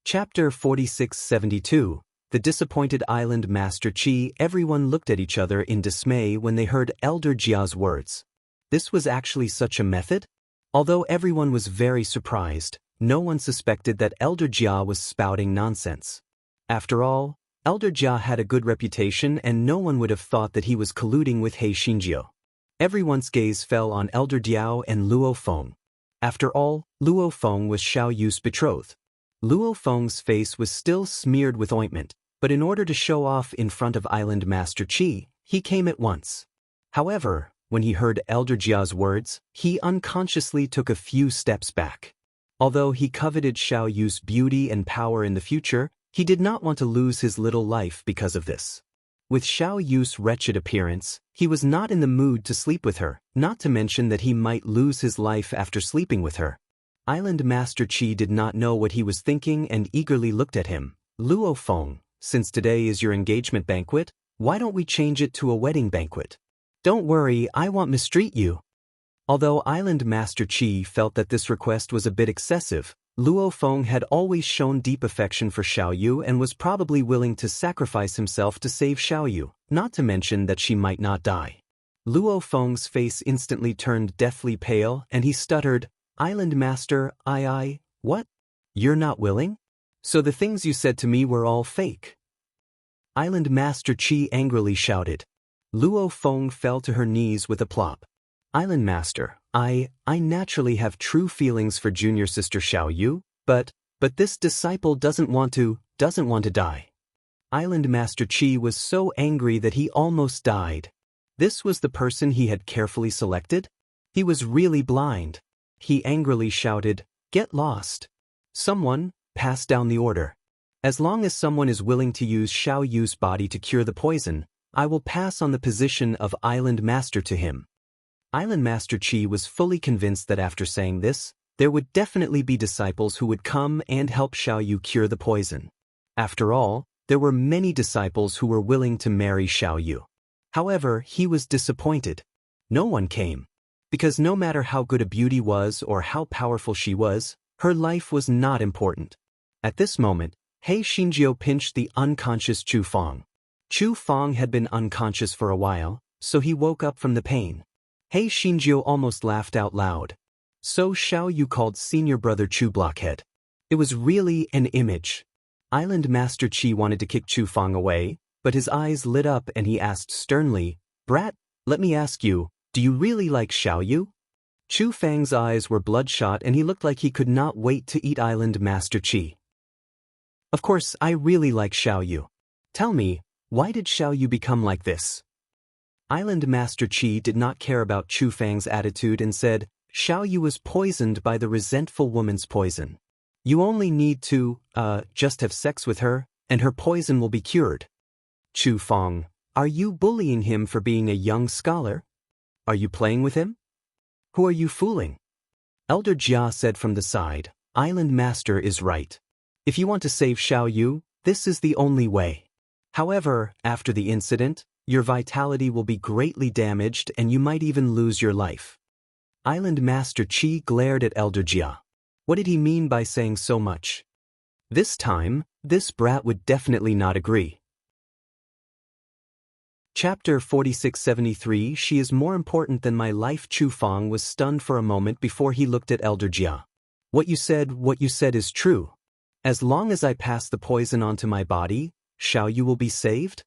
Chapter 4672. The Disappointed Island Master Chi. Everyone looked at each other in dismay when they heard Elder Jia's words. This was actually such a method? Although everyone was very surprised, no one suspected that Elder Jia was spouting nonsense. After all, Elder Jia had a good reputation and no one would have thought that he was colluding with He Xinjiu. Everyone's gaze fell on Elder Diao and Luo Feng. After all, Luo Feng was Xiao Yu's betrothed. Luo Feng's face was still smeared with ointment, but in order to show off in front of Island Master Qi, he came at once. However, when he heard Elder Jia's words, he unconsciously took a few steps back. Although he coveted Xiao Yu's beauty and power in the future, he did not want to lose his little life because of this. With Xiao Yu's wretched appearance, he was not in the mood to sleep with her, not to mention that he might lose his life after sleeping with her. Island Master Qi did not know what he was thinking and eagerly looked at him. Luo Feng, since today is your engagement banquet, why don't we change it to a wedding banquet? Don't worry, I won't mistreat you. Although Island Master Qi felt that this request was a bit excessive, Luo Feng had always shown deep affection for Xiao Yu and was probably willing to sacrifice himself to save Xiao Yu, not to mention that she might not die. Luo Feng's face instantly turned deathly pale and he stuttered, Island Master, what? You're not willing? So the things you said to me were all fake? Island Master Qi angrily shouted. Luo Feng fell to her knees with a plop. Island Master, I naturally have true feelings for junior sister Xiao Yu, but this disciple doesn't want to die. Island Master Qi was so angry that he almost died. This was the person he had carefully selected? He was really blind. He angrily shouted, Get lost. Someone, pass down the order. As long as someone is willing to use Xiao Yu's body to cure the poison, I will pass on the position of Island Master to him. Island Master Qi was fully convinced that after saying this, there would definitely be disciples who would come and help Xiao Yu cure the poison. After all, there were many disciples who were willing to marry Xiao Yu. However, he was disappointed. No one came. Because no matter how good a beauty was or how powerful she was, her life was not important. At this moment, He Xinjiu pinched the unconscious Chu Feng. Chu Feng had been unconscious for a while, so he woke up from the pain. He Xinjiu almost laughed out loud. So Xiao Yu called senior brother Chu Blockhead. It was really an image. Island Master Qi wanted to kick Chu Feng away, but his eyes lit up and he asked sternly, Brat, let me ask you, do you really like Xiao Yu? Chu Feng's eyes were bloodshot and he looked like he could not wait to eat Island Master Qi. Of course, I really like Xiao Yu. Tell me, why did Xiao Yu become like this? Island Master Qi did not care about Chu Feng's attitude and said, Xiao Yu was poisoned by the resentful woman's poison. You only need to, just have sex with her, and her poison will be cured. Chu Feng, are you bullying him for being a young scholar? Are you playing with him? Who are you fooling? Elder Jia said from the side, Island Master is right. If you want to save Xiao Yu, this is the only way. However, after the incident, your vitality will be greatly damaged and you might even lose your life. Island Master Qi glared at Elder Jia. What did he mean by saying so much? This time, this brat would definitely not agree. Chapter 4673. She is more important than my life. Chu Feng was stunned for a moment before he looked at Elder Jia. What you said is true. As long as I pass the poison onto my body, Xiao Yu will be saved?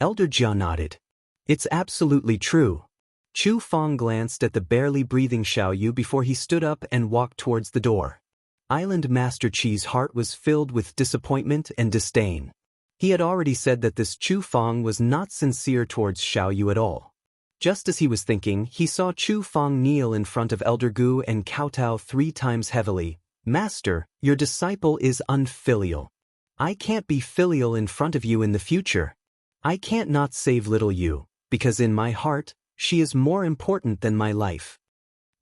Elder Jia nodded. It's absolutely true. Chu Feng glanced at the barely breathing Xiao Yu before he stood up and walked towards the door. Island Master Qi's heart was filled with disappointment and disdain. He had already said that this Chu Feng was not sincere towards Xiao Yu at all. Just as he was thinking, he saw Chu Feng kneel in front of Elder Gu and kowtow 3 times heavily. Master, your disciple is unfilial. I can't be filial in front of you in the future. I can't not save little Yu, because in my heart, she is more important than my life.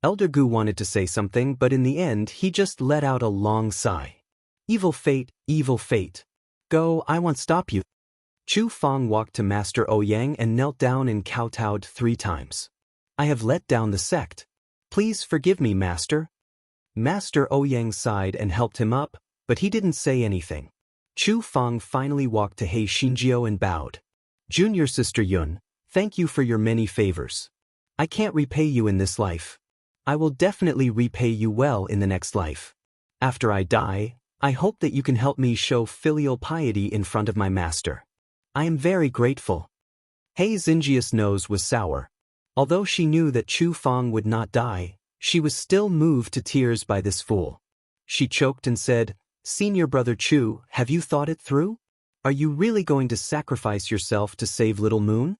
Elder Gu wanted to say something, but in the end he just let out a long sigh. Evil fate, evil fate. Go, I won't stop you. Chu Feng walked to Master Ouyang and knelt down and kowtowed 3 times. I have let down the sect. Please forgive me, Master. Master Ouyang sighed and helped him up. but he didn't say anything. Chu Feng finally walked to He Xinjiao and bowed. Junior Sister Yun, thank you for your many favors. I can't repay you in this life. I will definitely repay you well in the next life. After I die, I hope that you can help me show filial piety in front of my master. I am very grateful. He Xinjia's nose was sour. Although she knew that Chu Feng would not die, she was still moved to tears by this fool. She choked and said, Senior Brother Chu, have you thought it through? Are you really going to sacrifice yourself to save Little Moon?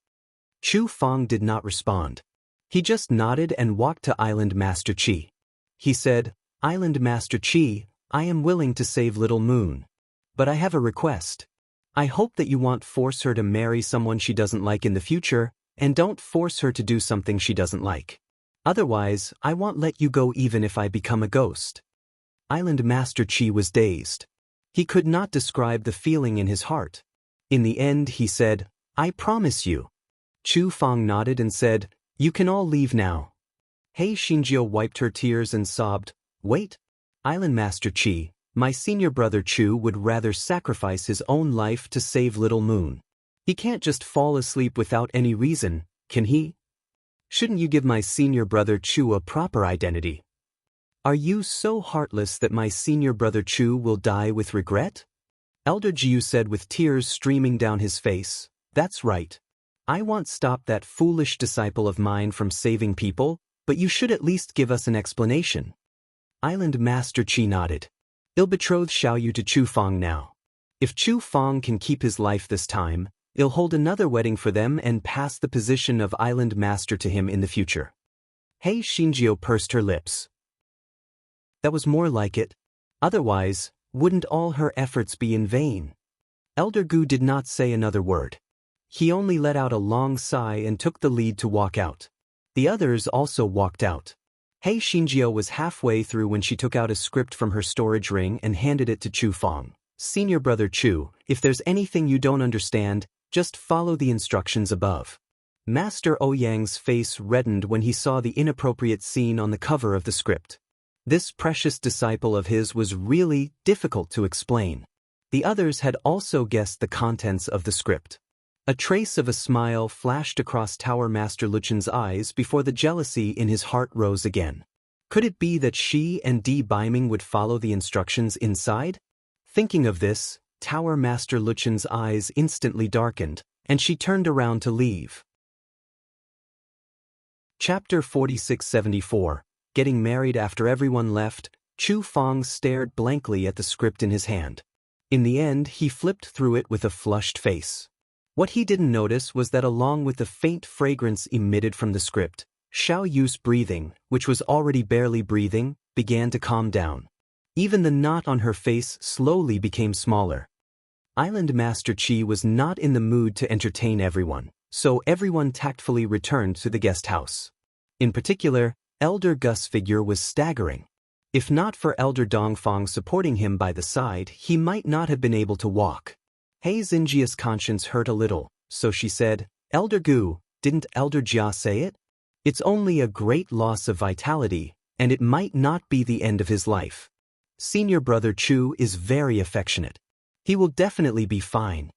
Chu Feng did not respond. He just nodded and walked to Island Master Qi. He said, Island Master Qi, I am willing to save Little Moon. But I have a request. I hope that you won't force her to marry someone she doesn't like in the future, and don't force her to do something she doesn't like. Otherwise, I won't let you go even if I become a ghost. Island Master Qi was dazed. He could not describe the feeling in his heart. In the end, he said, I promise you. Chu Feng nodded and said, You can all leave now. He Xinjiao wiped her tears and sobbed, Wait. Island Master Qi, my senior brother Chu would rather sacrifice his own life to save Little Moon. He can't just fall asleep without any reason, can he? Shouldn't you give my senior brother Chu a proper identity? Are you so heartless that my senior brother Chu will die with regret? Elder Jiu said with tears streaming down his face, That's right. I won't stop that foolish disciple of mine from saving people, but you should at least give us an explanation. Island Master Qi nodded. I'll betroth Xiao Yu to Chu Feng now. If Chu Feng can keep his life this time, I'll hold another wedding for them and pass the position of Island Master to him in the future. He Xinjiao pursed her lips. That was more like it. Otherwise, wouldn't all her efforts be in vain? Elder Gu did not say another word. He only let out a long sigh and took the lead to walk out. The others also walked out. He Xinjiao was halfway through when she took out a script from her storage ring and handed it to Chu Feng. Senior Brother Chu, if there's anything you don't understand, just follow the instructions above. Master Ouyang's face reddened when he saw the inappropriate scene on the cover of the script. This precious disciple of his was really difficult to explain. The others had also guessed the contents of the script. A trace of a smile flashed across Tower Master Luchen's eyes before the jealousy in his heart rose again. Could it be that she and Di Baiming would follow the instructions inside? Thinking of this, Tower Master Luchen's eyes instantly darkened, and she turned around to leave. Chapter 4674. Getting married after everyone left, Chu Feng stared blankly at the script in his hand. In the end, he flipped through it with a flushed face. What he didn't notice was that along with the faint fragrance emitted from the script, Xiao Yu's breathing, which was already barely breathing, began to calm down. Even the knot on her face slowly became smaller. Island Master Qi was not in the mood to entertain everyone, so everyone tactfully returned to the guest house. In particular, Elder Gus' figure was staggering. If not for Elder Dongfang supporting him by the side, he might not have been able to walk. He Xinjia's conscience hurt a little, so she said, Elder Gu, didn't Elder Jia say it? It's only a great loss of vitality, and it might not be the end of his life. Senior Brother Chu is very affectionate. He will definitely be fine.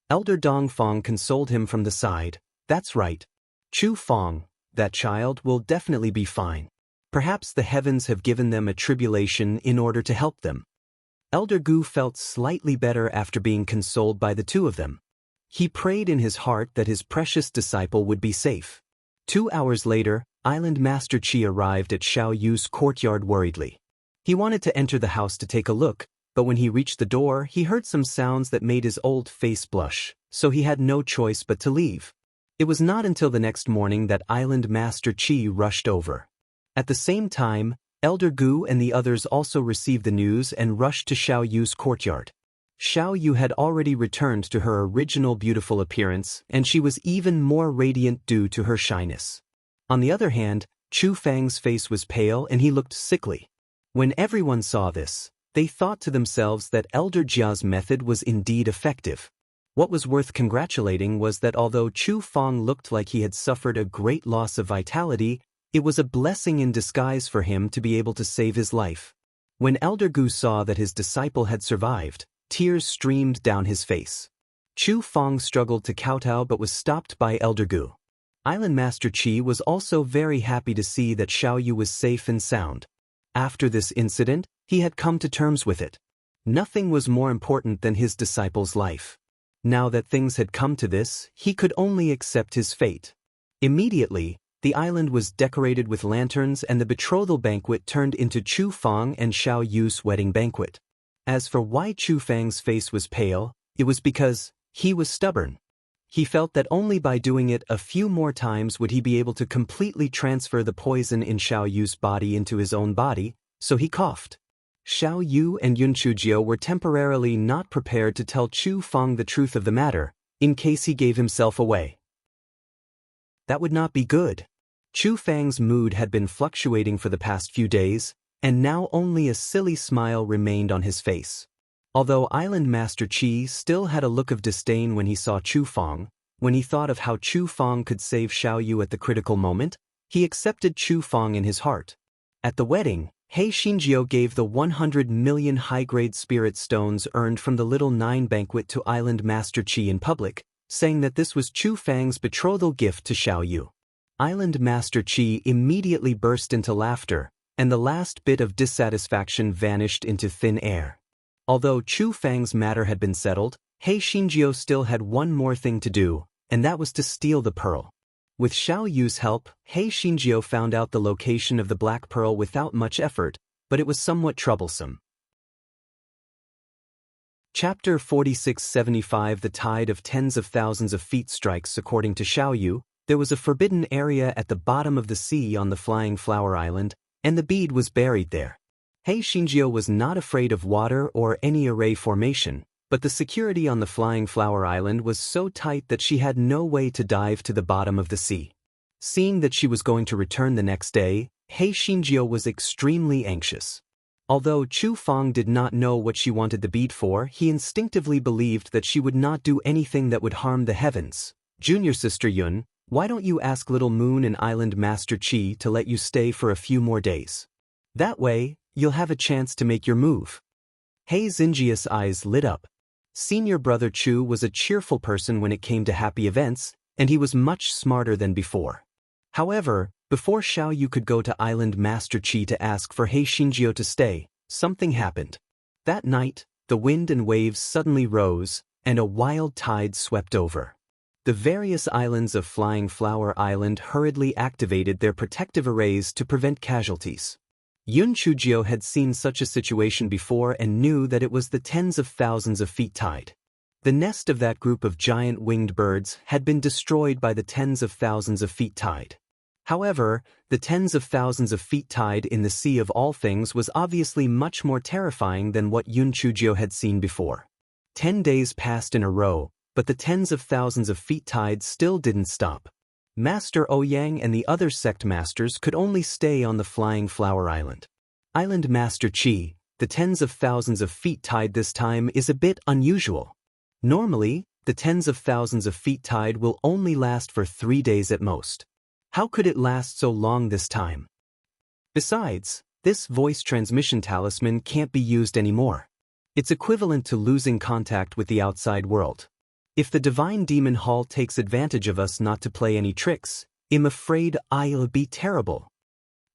Elder Dongfang consoled him from the side, That's right. Chu Feng, that child will definitely be fine. Perhaps the heavens have given them a tribulation in order to help them. Elder Gu felt slightly better after being consoled by the two of them. He prayed in his heart that his precious disciple would be safe. 2 hours later, Island Master Qi arrived at Xiao Yu's courtyard worriedly. He wanted to enter the house to take a look, but when he reached the door, he heard some sounds that made his old face blush, so he had no choice but to leave. It was not until the next morning that Island Master Qi rushed over. At the same time, Elder Gu and the others also received the news and rushed to Xiao Yu's courtyard. Xiao Yu had already returned to her original beautiful appearance, and she was even more radiant due to her shyness. On the other hand, Chu Fang's face was pale and he looked sickly. When everyone saw this, they thought to themselves that Elder Jia's method was indeed effective. What was worth congratulating was that although Chu Feng looked like he had suffered a great loss of vitality, it was a blessing in disguise for him to be able to save his life. When Elder Gu saw that his disciple had survived, tears streamed down his face. Chu Feng struggled to kowtow but was stopped by Elder Gu. Island Master Qi was also very happy to see that Xiao Yu was safe and sound. After this incident, he had come to terms with it. Nothing was more important than his disciple's life. Now that things had come to this, he could only accept his fate. Immediately, the island was decorated with lanterns and the betrothal banquet turned into Chu Feng and Xiao Yu's wedding banquet. As for why Chu Feng's face was pale, it was because he was stubborn. He felt that only by doing it a few more times would he be able to completely transfer the poison in Xiao Yu's body into his own body, so he coughed. Xiao Yu and Yun Chujio were temporarily not prepared to tell Chu Feng the truth of the matter, in case he gave himself away. That would not be good. Chu Feng's mood had been fluctuating for the past few days, and now only a silly smile remained on his face. Although Island Master Qi still had a look of disdain when he saw Chu Feng, when he thought of how Chu Feng could save Xiao Yu at the critical moment, he accepted Chu Feng in his heart. At the wedding, He Xinjiu gave the 100 million high-grade spirit stones earned from the Little Nine banquet to Island Master Qi in public, saying that this was Chu Feng's betrothal gift to Xiao Yu. Island Master Qi immediately burst into laughter, and the last bit of dissatisfaction vanished into thin air. Although Chu Feng's matter had been settled, He Xinjiu still had one more thing to do, and that was to steal the pearl. With Xiao Yu's help, He Xinjiu found out the location of the black pearl without much effort, but it was somewhat troublesome. Chapter 4675 The tide of tens of thousands of feet strikes. According to Xiao Yu, there was a forbidden area at the bottom of the sea on the Flying Flower Island, and the bead was buried there. He Xinjiu was not afraid of water or any array formation, but the security on the Flying Flower Island was so tight that she had no way to dive to the bottom of the sea. Seeing that she was going to return the next day, He Xinjiu was extremely anxious. Although Chu Feng did not know what she wanted the bead for, he instinctively believed that she would not do anything that would harm the heavens. Junior sister Yun, why don't you ask Little Moon and Island Master Qi to let you stay for a few more days? That way, you'll have a chance to make your move. He Xinjiu's eyes lit up. Senior brother Chu was a cheerful person when it came to happy events, and he was much smarter than before. However, before Xiao Yu could go to Island Master Qi to ask for He Xinjiu to stay, something happened. That night, the wind and waves suddenly rose, and a wild tide swept over. The various islands of Flying Flower Island hurriedly activated their protective arrays to prevent casualties. Yun Chujio had seen such a situation before and knew that it was the tens of thousands of feet tide. The nest of that group of giant winged birds had been destroyed by the tens of thousands of feet tide. However, the tens of thousands of feet tide in the sea of all things was obviously much more terrifying than what Yun Chujio had seen before. 10 days passed in a row, but the tens of thousands of feet tide still didn't stop. Master Ouyang and the other sect masters could only stay on the Flying Flower Island. Island Master Qi, the tens of thousands of feet tide this time is a bit unusual. Normally, the tens of thousands of feet tide will only last for 3 days at most. How could it last so long this time? Besides, this voice transmission talisman can't be used anymore. It's equivalent to losing contact with the outside world. If the Divine Demon Hall takes advantage of us not to play any tricks, I'm afraid I'll be terrible.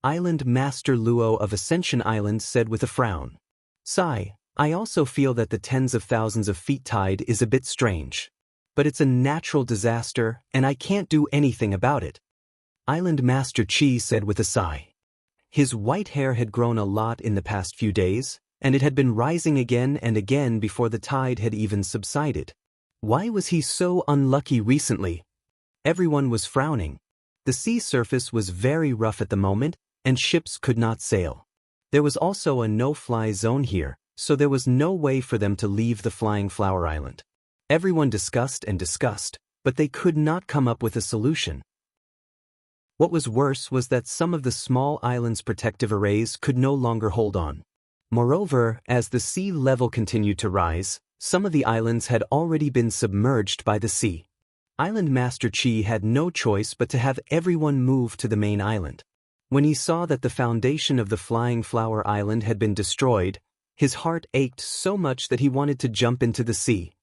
Island Master Luo of Ascension Island said with a frown. Sigh, I also feel that the tens of thousands of feet tide is a bit strange. But it's a natural disaster, and I can't do anything about it. Island Master Qi said with a sigh. His white hair had grown a lot in the past few days, and it had been rising again and again before the tide had even subsided. Why was he so unlucky recently? Everyone was frowning. The sea surface was very rough at the moment, and ships could not sail. There was also a no-fly zone here, so there was no way for them to leave the Flying Flower Island. Everyone discussed and discussed, but they could not come up with a solution. What was worse was that some of the small islands' protective arrays could no longer hold on. Moreover, as the sea level continued to rise, some of the islands had already been submerged by the sea. Island Master Qi had no choice but to have everyone move to the main island. When he saw that the foundation of the Flying Flower Island had been destroyed, his heart ached so much that he wanted to jump into the sea.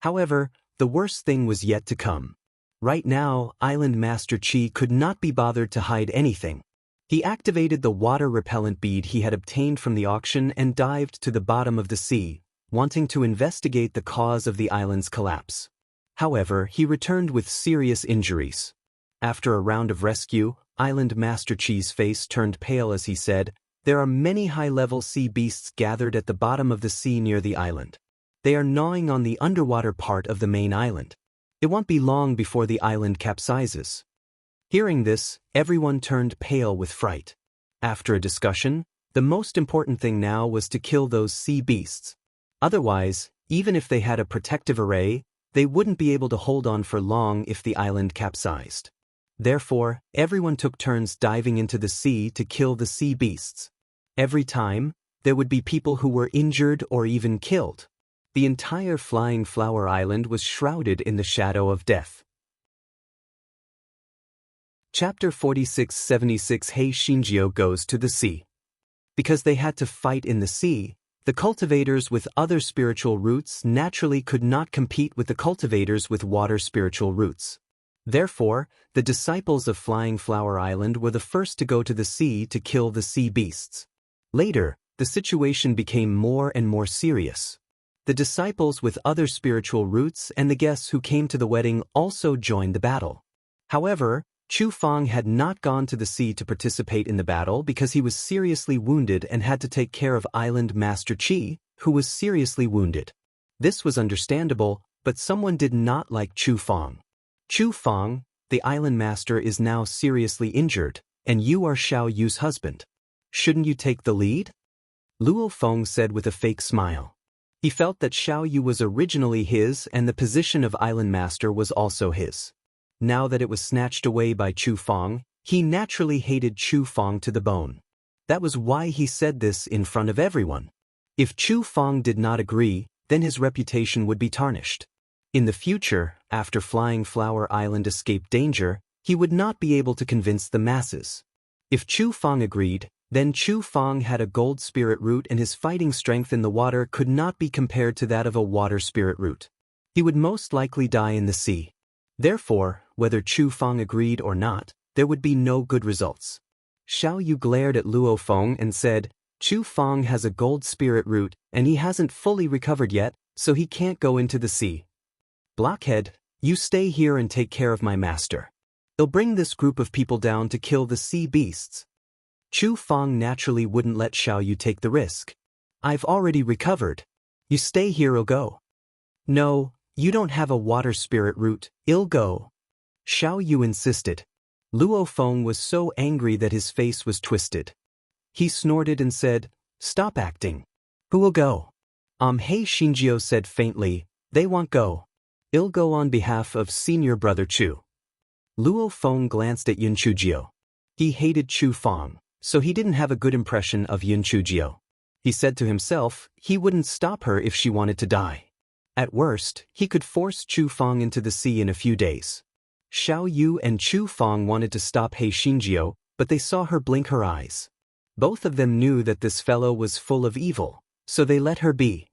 However, the worst thing was yet to come. Right now, Island Master Chi could not be bothered to hide anything. He activated the water repellent bead he had obtained from the auction and dived to the bottom of the sea, wanting to investigate the cause of the island's collapse. However, he returned with serious injuries. After a round of rescue, Island Master Chi's face turned pale as he said, "There are many high-level sea beasts gathered at the bottom of the sea near the island. They are gnawing on the underwater part of the main island. It won't be long before the island capsizes." Hearing this, everyone turned pale with fright. After a discussion, the most important thing now was to kill those sea beasts. Otherwise, even if they had a protective array, they wouldn't be able to hold on for long if the island capsized. Therefore, everyone took turns diving into the sea to kill the sea beasts. Every time, there would be people who were injured or even killed. The entire Flying Flower Island was shrouded in the shadow of death. Chapter 4676 Hei Shinjio Goes to the Sea. Because they had to fight in the sea, the cultivators with other spiritual roots naturally could not compete with the cultivators with water spiritual roots. Therefore, the disciples of Flying Flower Island were the first to go to the sea to kill the sea beasts. Later, the situation became more and more serious. The disciples with other spiritual roots and the guests who came to the wedding also joined the battle. However, Chu Feng had not gone to the sea to participate in the battle because he was seriously wounded and had to take care of Island Master Chi, who was seriously wounded. This was understandable, but someone did not like Chu Feng. "Chu Feng, the island master is now seriously injured, and you are Xiao Yu's husband. Shouldn't you take the lead?" Luo Feng said with a fake smile. He felt that Xiao Yu was originally his and the position of island master was also his. Now that it was snatched away by Chu Feng, he naturally hated Chu Feng to the bone. That was why he said this in front of everyone. If Chu Feng did not agree, then his reputation would be tarnished. In the future, after Flying Flower Island escaped danger, he would not be able to convince the masses. If Chu Feng agreed, then Chu Feng had a gold spirit root and his fighting strength in the water could not be compared to that of a water spirit root. He would most likely die in the sea. Therefore, whether Chu Feng agreed or not, there would be no good results. Xiao Yu glared at Luo Feng and said, "Chu Feng has a gold spirit root and he hasn't fully recovered yet, so he can't go into the sea. Blockhead, you stay here and take care of my master. He'll bring this group of people down to kill the sea beasts." Chu Feng naturally wouldn't let Xiao Yu take the risk. "I've already recovered. You stay here or go." "No, you don't have a water spirit root, I'll go." Xiao Yu insisted. Luo Feng was so angry that his face was twisted. He snorted and said, "Stop acting. Who will go?" Hei Shinjio said faintly, "They won't go. I'll go on behalf of senior brother Chu." Luo Feng glanced at Yun Chujio. He hated Chu Feng, so he didn't have a good impression of Yun Chujio. He said to himself, he wouldn't stop her if she wanted to die. At worst, he could force Chu Feng into the sea in a few days. Xiao Yu and Chu Feng wanted to stop Hei Shinjio, but they saw her blink her eyes. Both of them knew that this fellow was full of evil, so they let her be.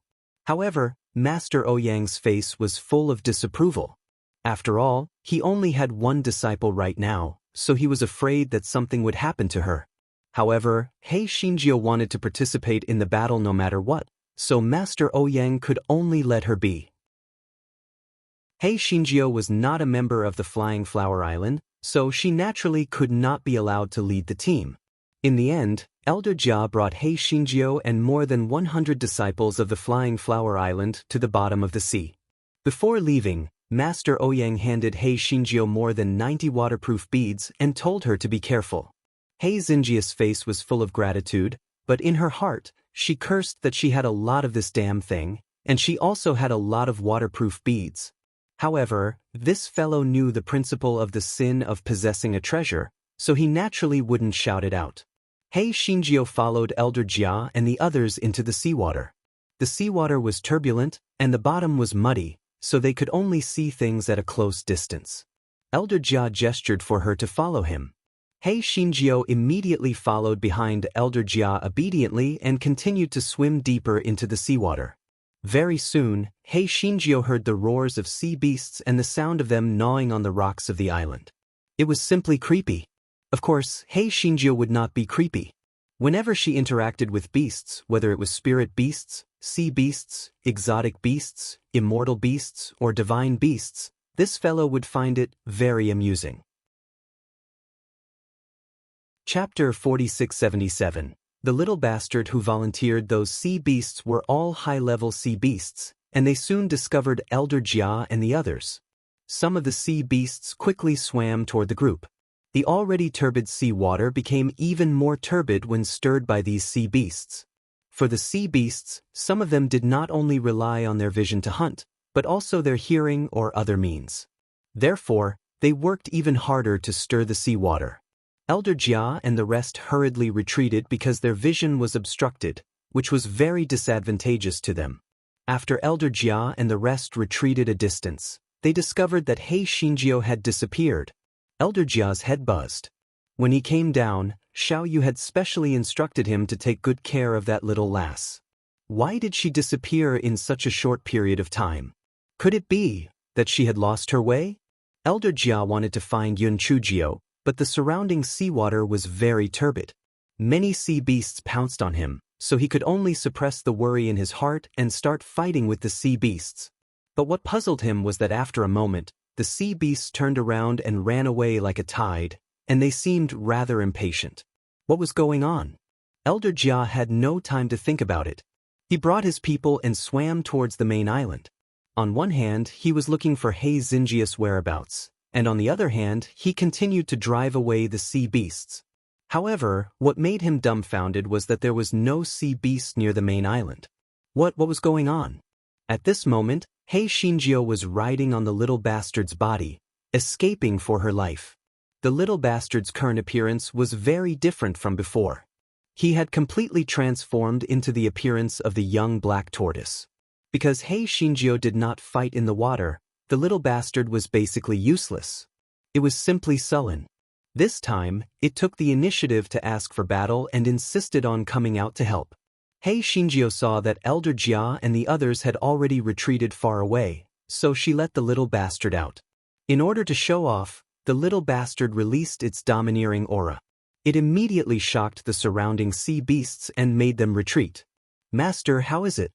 However, Master Ouyang's face was full of disapproval. After all, he only had one disciple right now, so he was afraid that something would happen to her. However, Hei Shinjio wanted to participate in the battle no matter what, so Master Ouyang could only let her be. Hei Shinjio was not a member of the Flying Flower Island, so she naturally could not be allowed to lead the team. In the end, Elder Jia brought Hei Shinjio and more than 100 disciples of the Flying Flower Island to the bottom of the sea. Before leaving, Master Ouyang handed Hei Shinjio more than 90 waterproof beads and told her to be careful. Hei Xinjia's face was full of gratitude, but in her heart, she cursed that she had a lot of this damn thing, and she also had a lot of waterproof beads. However, this fellow knew the principle of the sin of possessing a treasure, so he naturally wouldn't shout it out. Hei Shinjio followed Elder Jia and the others into the seawater. The seawater was turbulent, and the bottom was muddy, so they could only see things at a close distance. Elder Jia gestured for her to follow him. Hei Xinjiu immediately followed behind Elder Jia obediently and continued to swim deeper into the seawater. Very soon, Hei Xinjiu heard the roars of sea beasts and the sound of them gnawing on the rocks of the island. It was simply creepy. Of course, Hei Xinjiu would not be creepy. Whenever she interacted with beasts, whether it was spirit beasts, sea beasts, exotic beasts, immortal beasts, or divine beasts, this fellow would find it very amusing. Chapter 4677. The little bastard who volunteered. Those sea beasts were all high-level sea beasts, and they soon discovered Elder Jia and the others. Some of the sea beasts quickly swam toward the group. The already turbid sea water became even more turbid when stirred by these sea beasts. For the sea beasts, some of them did not only rely on their vision to hunt, but also their hearing or other means. Therefore, they worked even harder to stir the sea water. Elder Jia and the rest hurriedly retreated because their vision was obstructed, which was very disadvantageous to them. After Elder Jia and the rest retreated a distance, they discovered that Hei Xinjiu had disappeared. Elder Jia's head buzzed. When he came down, Xiao Yu had specially instructed him to take good care of that little lass. Why did she disappear in such a short period of time? Could it be that she had lost her way? Elder Jia wanted to find Yun Chujio, but the surrounding seawater was very turbid. Many sea beasts pounced on him, so he could only suppress the worry in his heart and start fighting with the sea beasts. But what puzzled him was that after a moment, the sea beasts turned around and ran away like a tide, and they seemed rather impatient. What was going on? Elder Jia had no time to think about it. He brought his people and swam towards the main island. On one hand, he was looking for Hei Xinjiu's whereabouts, and on the other hand, he continued to drive away the sea beasts. However, what made him dumbfounded was that there was no sea beast near the main island. What was going on? At this moment, Hei Xinjiu was riding on the little bastard's body, escaping for her life. The little bastard's current appearance was very different from before. He had completely transformed into the appearance of the young black tortoise. Because Hei Xinjiu did not fight in the water, the little bastard was basically useless. It was simply sullen. This time, it took the initiative to ask for battle and insisted on coming out to help. Hei Xinjiu saw that Elder Jia and the others had already retreated far away, so she let the little bastard out. In order to show off, the little bastard released its domineering aura. It immediately shocked the surrounding sea beasts and made them retreat. "Master, how is it?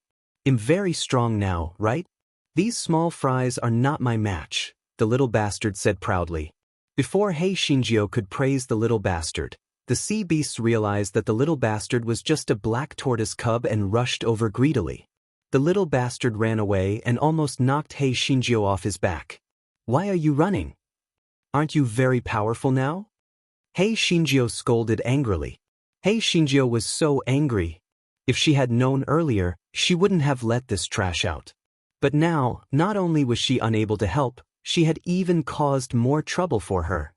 I'm very strong now, right? These small fries are not my match," the little bastard said proudly. Before Hei Xinjiu could praise the little bastard, the sea beasts realized that the little bastard was just a black tortoise cub and rushed over greedily. The little bastard ran away and almost knocked Hei Xinjiu off his back. "Why are you running? Aren't you very powerful now?" Hei Xinjiu scolded angrily. Hei Xinjiu was so angry. If she had known earlier, she wouldn't have let this trash out. But now, not only was she unable to help, she had even caused more trouble for her.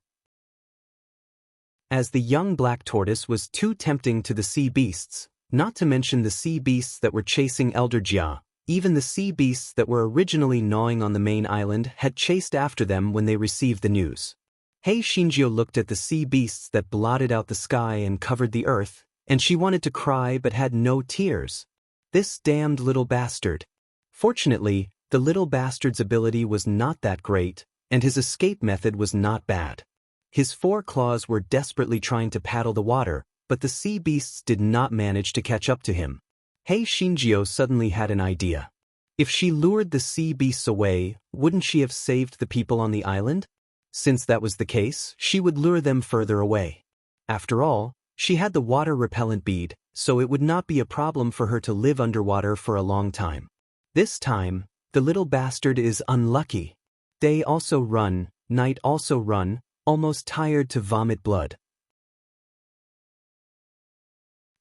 As the young black tortoise was too tempting to the sea beasts, not to mention the sea beasts that were chasing Elder Jia, even the sea beasts that were originally gnawing on the main island had chased after them when they received the news. Hei Xinjiu looked at the sea beasts that blotted out the sky and covered the earth, and she wanted to cry but had no tears. This damned little bastard. Fortunately, the little bastard's ability was not that great, and his escape method was not bad. His 4 claws were desperately trying to paddle the water, but the sea beasts did not manage to catch up to him. Hei Xinjiu suddenly had an idea. If she lured the sea beasts away, wouldn't she have saved the people on the island? Since that was the case, she would lure them further away. After all, she had the water-repellent bead, so it would not be a problem for her to live underwater for a long time. This time, the little bastard is unlucky. Day also run, night also run, almost tired to vomit blood.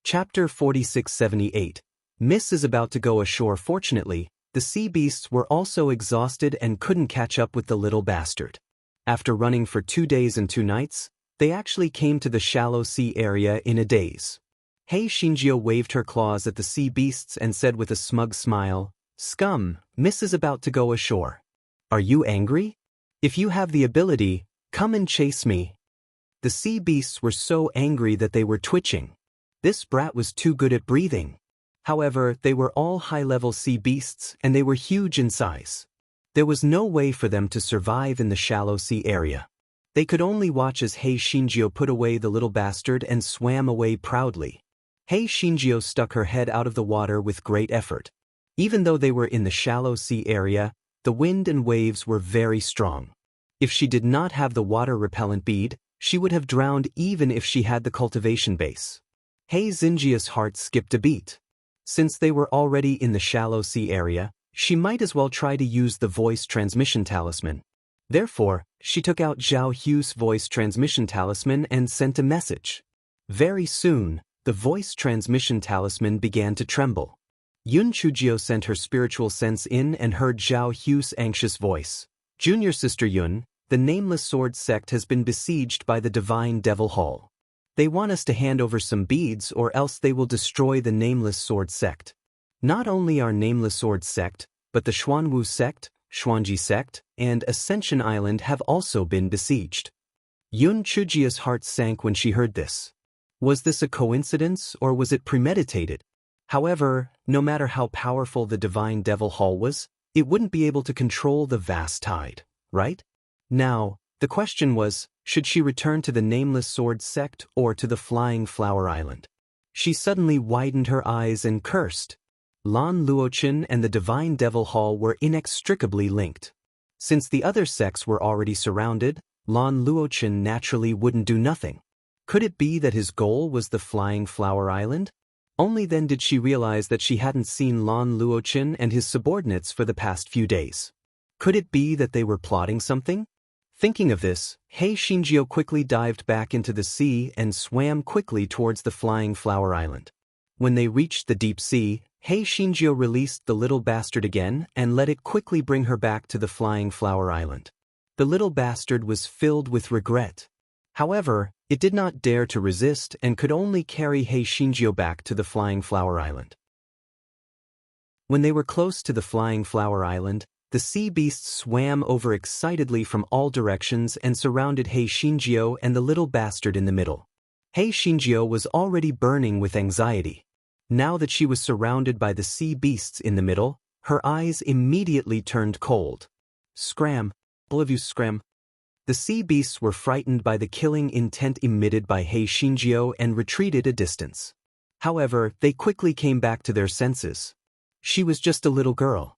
Chapter 4678. Miss is about to go ashore. Fortunately, the sea beasts were also exhausted and couldn't catch up with the little bastard. After running for 2 days and 2 nights, they actually came to the shallow sea area in a daze. Hei Xinjiu waved her claws at the sea beasts and said with a smug smile, "Scum, Miss is about to go ashore. Are you angry? If you have the ability, come and chase me." The sea beasts were so angry that they were twitching. This brat was too good at breathing. However, they were all high-level sea beasts and they were huge in size. There was no way for them to survive in the shallow sea area. They could only watch as Hei Shinjio put away the little bastard and swam away proudly. Hei Shinjio stuck her head out of the water with great effort. Even though they were in the shallow sea area, the wind and waves were very strong. If she did not have the water repellent bead, she would have drowned even if she had the cultivation base. Hei Xinjia's heart skipped a beat. Since they were already in the shallow sea area, she might as well try to use the voice transmission talisman. Therefore, she took out Zhao Hu's voice transmission talisman and sent a message. Very soon, the voice transmission talisman began to tremble. Yun Chujio sent her spiritual sense in and heard Zhao Hu's anxious voice. Junior Sister Yun, the Nameless Sword sect has been besieged by the Divine Devil Hall. They want us to hand over some beads or else they will destroy the Nameless Sword sect. Not only our Nameless Sword sect, but the Xuanwu sect, Xuanji sect, and Ascension Island have also been besieged. Yun Chujio's heart sank when she heard this. Was this a coincidence or was it premeditated? However, no matter how powerful the Divine Devil Hall was, it wouldn't be able to control the vast tide, right? Now, the question was, should she return to the Nameless Sword sect or to the Flying Flower Island? She suddenly widened her eyes and cursed. Lan Luochen and the Divine Devil Hall were inextricably linked. Since the other sects were already surrounded, Lan Luochen naturally wouldn't do nothing. Could it be that his goal was the Flying Flower Island? Only then did she realize that she hadn't seen Lan Luochen and his subordinates for the past few days. Could it be that they were plotting something? Thinking of this, Hei Shinjio quickly dived back into the sea and swam quickly towards the Flying Flower Island. When they reached the deep sea, Hei Shinjio released the little bastard again and let it quickly bring her back to the Flying Flower Island. The little bastard was filled with regret. However, it did not dare to resist and could only carry Hei Shinjio back to the Flying Flower Island. When they were close to the Flying Flower Island, the sea beasts swam over excitedly from all directions and surrounded Hei Shinjio and the little bastard in the middle. Hei Shinjio was already burning with anxiety. Now that she was surrounded by the sea beasts in the middle, her eyes immediately turned cold. Scram, all of you scram. The sea beasts were frightened by the killing intent emitted by Hei Shinjio and retreated a distance. However, they quickly came back to their senses. She was just a little girl.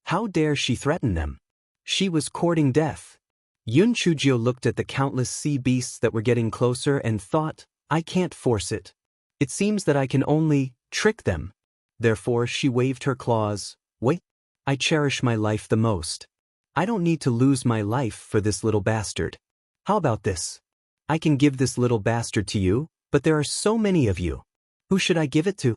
How dare she threaten them? She was courting death. Yun Chujio looked at the countless sea beasts that were getting closer and thought, I can't force it. It seems that I can only trick them. Therefore she waved her claws. Wait, I cherish my life the most. I don't need to lose my life for this little bastard. How about this? I can give this little bastard to you, but there are so many of you. Who should I give it to?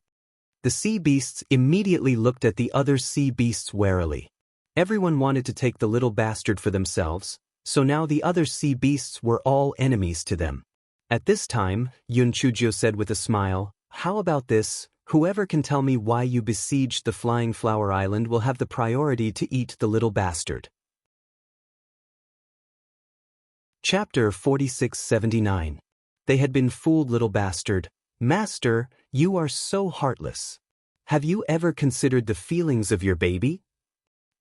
The sea beasts immediately looked at the other sea beasts warily. Everyone wanted to take the little bastard for themselves, so now the other sea beasts were all enemies to them. At this time, Yun Chujio said with a smile, how about this? Whoever can tell me why you besieged the Flying Flower Island will have the priority to eat the little bastard. Chapter 4679. They had been fooled, little bastard. Master, you are so heartless. Have you ever considered the feelings of your baby?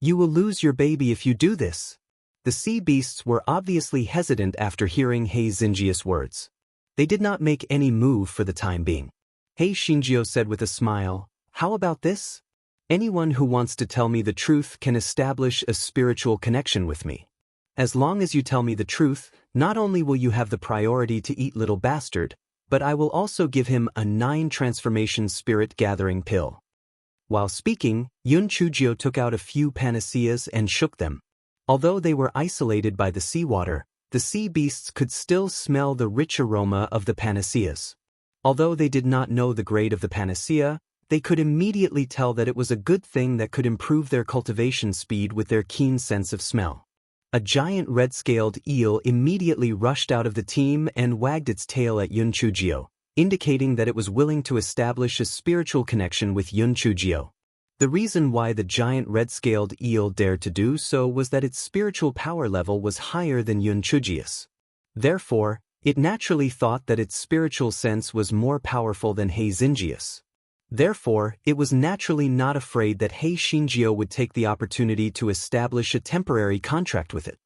You will lose your baby if you do this. The sea beasts were obviously hesitant after hearing Hei Xinjia's words. They did not make any move for the time being. Hei Shinjio said with a smile, how about this? Anyone who wants to tell me the truth can establish a spiritual connection with me. As long as you tell me the truth, not only will you have the priority to eat little bastard, but I will also give him a 9 transformation spirit gathering pill. While speaking, Yun Chujio took out a few panaceas and shook them. Although they were isolated by the seawater, the sea beasts could still smell the rich aroma of the panaceas. Although they did not know the grade of the panacea, they could immediately tell that it was a good thing that could improve their cultivation speed with their keen sense of smell. A giant red-scaled eel immediately rushed out of the team and wagged its tail at Yun Chujio, indicating that it was willing to establish a spiritual connection with Yun Chujio. The reason why the giant red-scaled eel dared to do so was that its spiritual power level was higher than Yun Chujio's. Therefore, It naturally thought that its spiritual sense was more powerful than Mischievous. Therefore, it was naturally not afraid that Shinjio would take the opportunity to establish a temporary contract with it.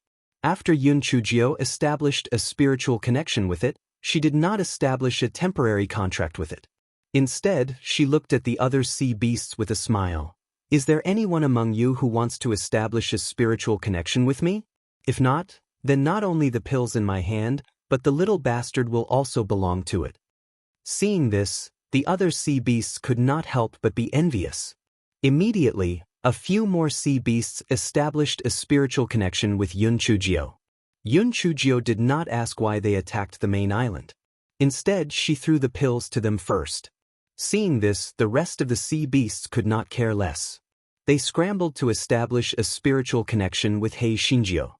After Chujio established a spiritual connection with it, she did not establish a temporary contract with it. Instead, she looked at the other sea beasts with a smile. Is there anyone among you who wants to establish a spiritual connection with me? If not, then not only the pills in my hand, but the little bastard will also belong to it. Seeing this, the other sea beasts could not help but be envious. Immediately, a few more sea beasts established a spiritual connection with Chujio. Chujio did not ask why they attacked the main island. Instead, she threw the pills to them first. Seeing this, the rest of the sea beasts could not care less. They scrambled to establish a spiritual connection with Shinjio.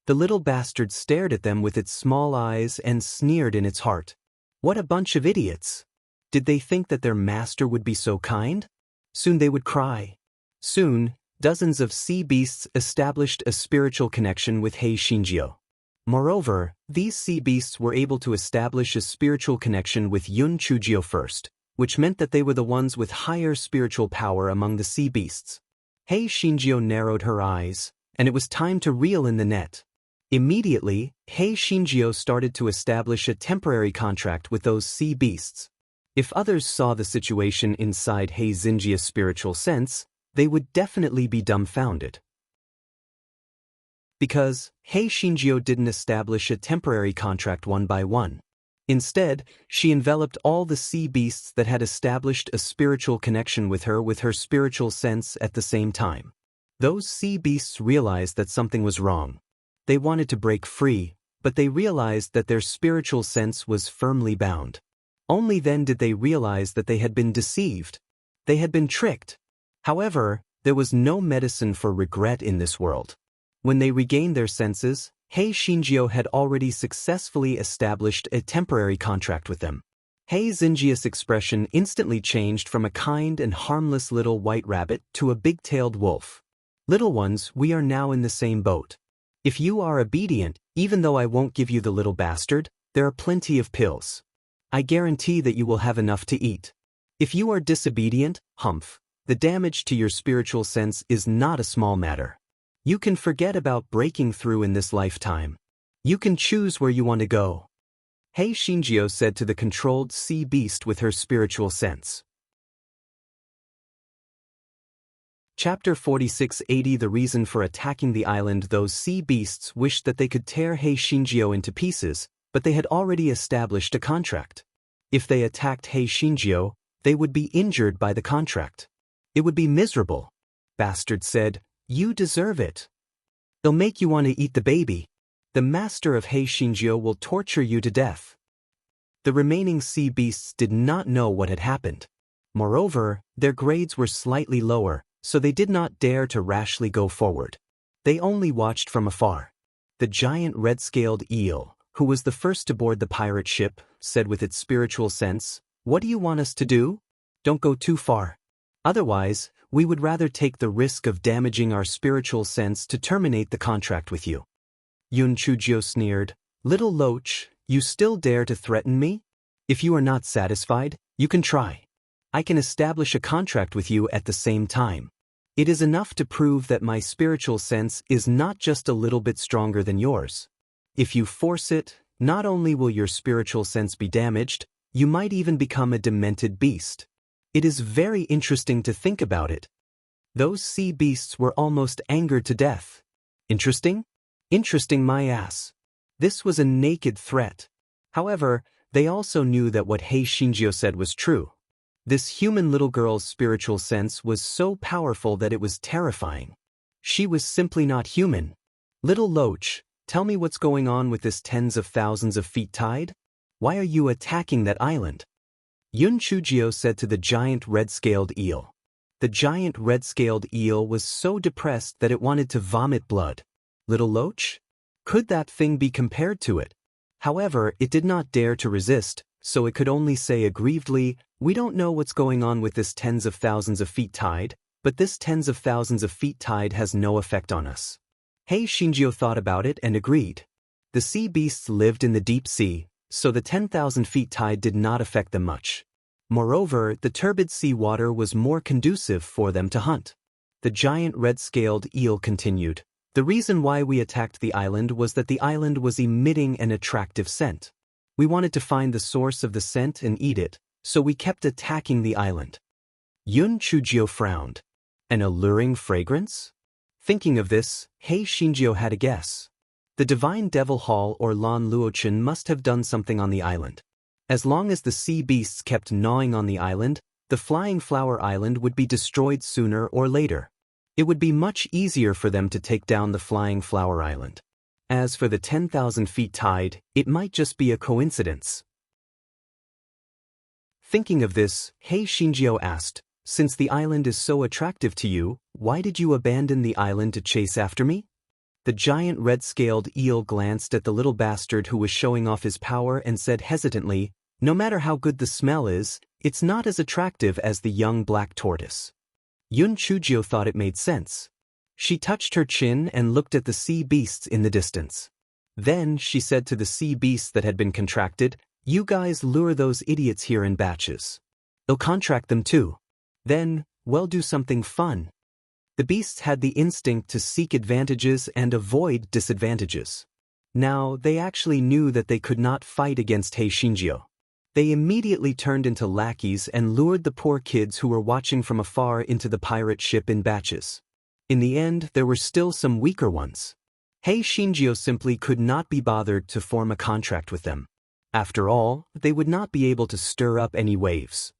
The little bastard stared at them with its small eyes and sneered in its heart. What a bunch of idiots! Did they think that their master would be so kind? Soon they would cry. Soon, dozens of sea beasts established a spiritual connection with Shinjio. Moreover, these sea beasts were able to establish a spiritual connection with Chujio first, which meant that they were the ones with higher spiritual power among the sea beasts. Shinjio narrowed her eyes, and it was time to reel in the net. Immediately, Shinjio started to establish a temporary contract with those sea beasts. If others saw the situation inside Shinjio's spiritual sense, they would definitely be dumbfounded. Because Shinjio didn't establish a temporary contract one by one. Instead, she enveloped all the sea beasts that had established a spiritual connection with her spiritual sense at the same time. Those sea beasts realized that something was wrong. They wanted to break free, but they realized that their spiritual sense was firmly bound. Only then did they realize that they had been deceived. They had been tricked. However, there was no medicine for regret in this world. When they regained their senses, Shinjio had already successfully established a temporary contract with them. Shinjio's expression instantly changed from a kind and harmless little white rabbit to a big-tailed wolf. Little ones, we are now in the same boat. If you are obedient, even though I won't give you the little bastard, there are plenty of pills. I guarantee that you will have enough to eat. If you are disobedient, humph, the damage to your spiritual sense is not a small matter. You can forget about breaking through in this lifetime. You can choose where you want to go. Shinjio said to the controlled sea beast with her spiritual sense. Chapter 4680 The reason for attacking the island. Those sea beasts wished that they could tear Shinjio into pieces, but they had already established a contract. If they attacked Shinjio, they would be injured by the contract. It would be miserable. Bastard said, you deserve it. They'll make you want to eat the baby. The master of Shinjio will torture you to death. The remaining sea beasts did not know what had happened. Moreover, their grades were slightly lower, so they did not dare to rashly go forward. They only watched from afar. The giant red-scaled eel, who was the first to board the pirate ship, said with its spiritual sense, what do you want us to do? Don't go too far. Otherwise, we would rather take the risk of damaging our spiritual sense to terminate the contract with you. Chujio sneered, little loach, you still dare to threaten me? If you are not satisfied, you can try. I can establish a contract with you at the same time. It is enough to prove that my spiritual sense is not just a little bit stronger than yours. If you force it, not only will your spiritual sense be damaged, you might even become a demented beast. It is very interesting to think about it. Those sea beasts were almost angered to death. Interesting? Interesting my ass. This was a naked threat. However, they also knew that what Shinjio said was true. This human little girl's spiritual sense was so powerful that it was terrifying. She was simply not human. Little loach, tell me what's going on with this tens of thousands of feet tide? Why are you attacking that island? Chujio said to the giant red-scaled eel. The giant red-scaled eel was so depressed that it wanted to vomit blood. Little loach? Could that thing be compared to it? However, it did not dare to resist, so it could only say aggrievedly, we don't know what's going on with this tens of thousands of feet tide, but this tens of thousands of feet tide has no effect on us. Shinjio thought about it and agreed. The sea beasts lived in the deep sea, so the 10,000 feet tide did not affect them much. Moreover, the turbid sea water was more conducive for them to hunt. The giant red-scaled eel continued. The reason why we attacked the island was that the island was emitting an attractive scent. We wanted to find the source of the scent and eat it, so we kept attacking the island. Yun Chujio frowned. An alluring fragrance? Thinking of this, Hei Shinjio had a guess. The divine devil hall or Lan Luochen must have done something on the island. As long as the sea beasts kept gnawing on the island, the flying flower island would be destroyed sooner or later. It would be much easier for them to take down the flying flower island. As for the 10,000 feet tide, it might just be a coincidence. Thinking of this, Hei Shinjio asked, "Since the island is so attractive to you, why did you abandon the island to chase after me?" The giant red-scaled eel glanced at the little bastard who was showing off his power and said hesitantly, "No matter how good the smell is, it's not as attractive as the young black tortoise." Yun Chujio thought it made sense. She touched her chin and looked at the sea beasts in the distance. Then she said to the sea beasts that had been contracted, "You guys lure those idiots here in batches. They'll contract them too. Then, we'll do something fun." The beasts had the instinct to seek advantages and avoid disadvantages. Now, they actually knew that they could not fight against Hei Shinjio. They immediately turned into lackeys and lured the poor kids who were watching from afar into the pirate ship in batches. In the end, there were still some weaker ones. Hei Shinjio simply could not be bothered to form a contract with them. After all, they would not be able to stir up any waves.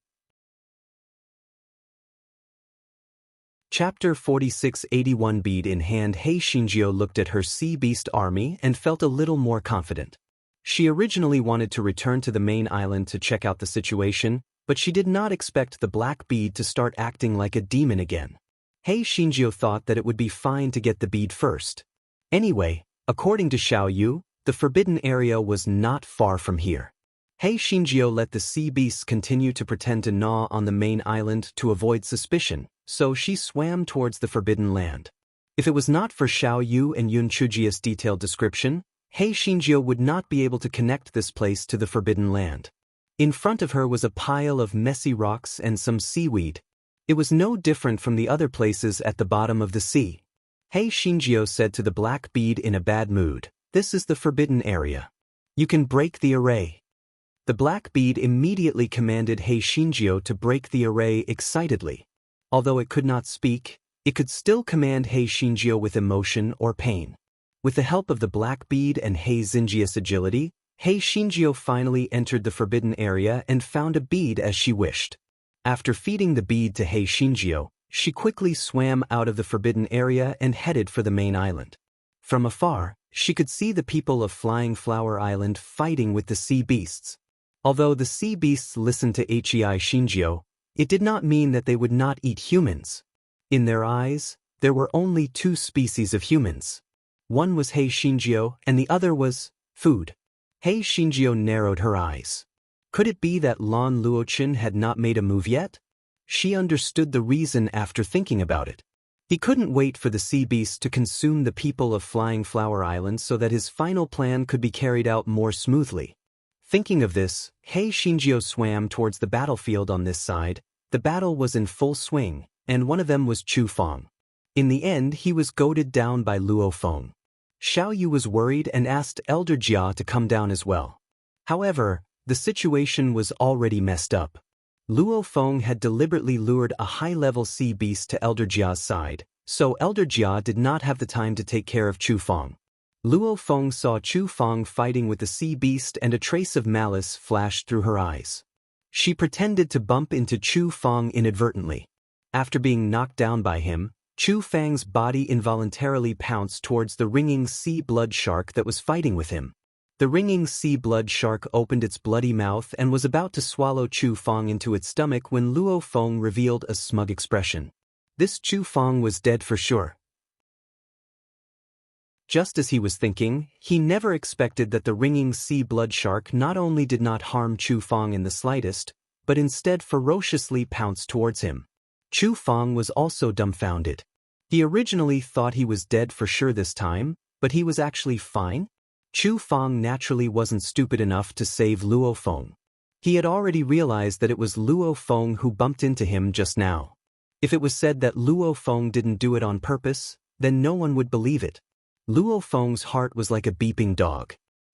Chapter 4681. Bead in hand, Hei Shinjio looked at her sea beast army and felt a little more confident. She originally wanted to return to the main island to check out the situation, but she did not expect the black bead to start acting like a demon again. Hei Shinjio thought that it would be fine to get the bead first. Anyway, according to Xiao Yu, the forbidden area was not far from here. Hei Shinjio let the sea beasts continue to pretend to gnaw on the main island to avoid suspicion, so she swam towards the forbidden land. If it was not for Xiao Yu and Yun Chujio's detailed description, Hei Shinjio would not be able to connect this place to the forbidden land. In front of her was a pile of messy rocks and some seaweed. It was no different from the other places at the bottom of the sea. Hei Shinjio said to the black bead in a bad mood, "This is the forbidden area. You can break the array." The black bead immediately commanded Hei Shinjio to break the array excitedly. Although it could not speak, it could still command Hei Shinjio with emotion or pain. With the help of the black bead and Hei Xinjia's agility, Hei Shinjio finally entered the forbidden area and found a bead as she wished. After feeding the bead to Hei Shinjio, she quickly swam out of the forbidden area and headed for the main island. From afar, she could see the people of Flying Flower Island fighting with the sea beasts. Although the sea beasts listened to Hei Shinjio, it did not mean that they would not eat humans. In their eyes, there were only two species of humans. One was Hei Shinjio and the other was food. Hei Shinjio narrowed her eyes. Could it be that Lan Luochen had not made a move yet? She understood the reason after thinking about it. He couldn't wait for the sea beasts to consume the people of Flying Flower Island so that his final plan could be carried out more smoothly. Thinking of this, Hei Shinjio swam towards the battlefield on this side. The battle was in full swing, and one of them was Chu Feng. In the end, he was goaded down by Luo Feng. Xiao Yu was worried and asked Elder Jia to come down as well. However, the situation was already messed up. Luo Feng had deliberately lured a high-level sea beast to Elder Jia's side, so Elder Jia did not have the time to take care of Chu Feng. Luo Feng saw Chu Feng fighting with the sea beast and a trace of malice flashed through her eyes. She pretended to bump into Chu Feng inadvertently. After being knocked down by him, Chu Feng's body involuntarily pounced towards the ringing sea blood shark that was fighting with him. The ringing sea blood shark opened its bloody mouth and was about to swallow Chu Feng into its stomach when Luo Feng revealed a smug expression. This Chu Feng was dead for sure. Just as he was thinking, he never expected that the ringing sea blood shark not only did not harm Chu Feng in the slightest, but instead ferociously pounced towards him. Chu Feng was also dumbfounded. He originally thought he was dead for sure this time, but he was actually fine. Chu Feng naturally wasn't stupid enough to save Luo Feng. He had already realized that it was Luo Feng who bumped into him just now. If it was said that Luo Feng didn't do it on purpose, then no one would believe it. Luo Feng's heart was like a beeping dog.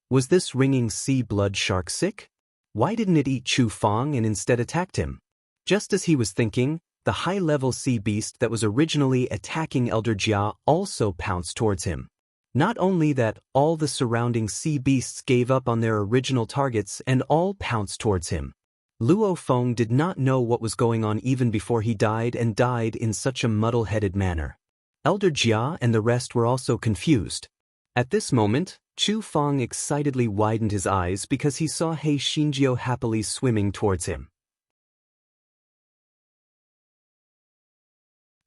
Was this ringing sea blood shark sick? Why didn't it eat Chu Feng and instead attacked him? Just as he was thinking, the high-level sea beast that was originally attacking Elder Jia also pounced towards him. Not only that, all the surrounding sea beasts gave up on their original targets and all pounced towards him. Luo Feng did not know what was going on even before he died and died in such a muddle-headed manner. Elder Jia and the rest were also confused. At this moment, Chu Feng excitedly widened his eyes because he saw He Xinjiu happily swimming towards him.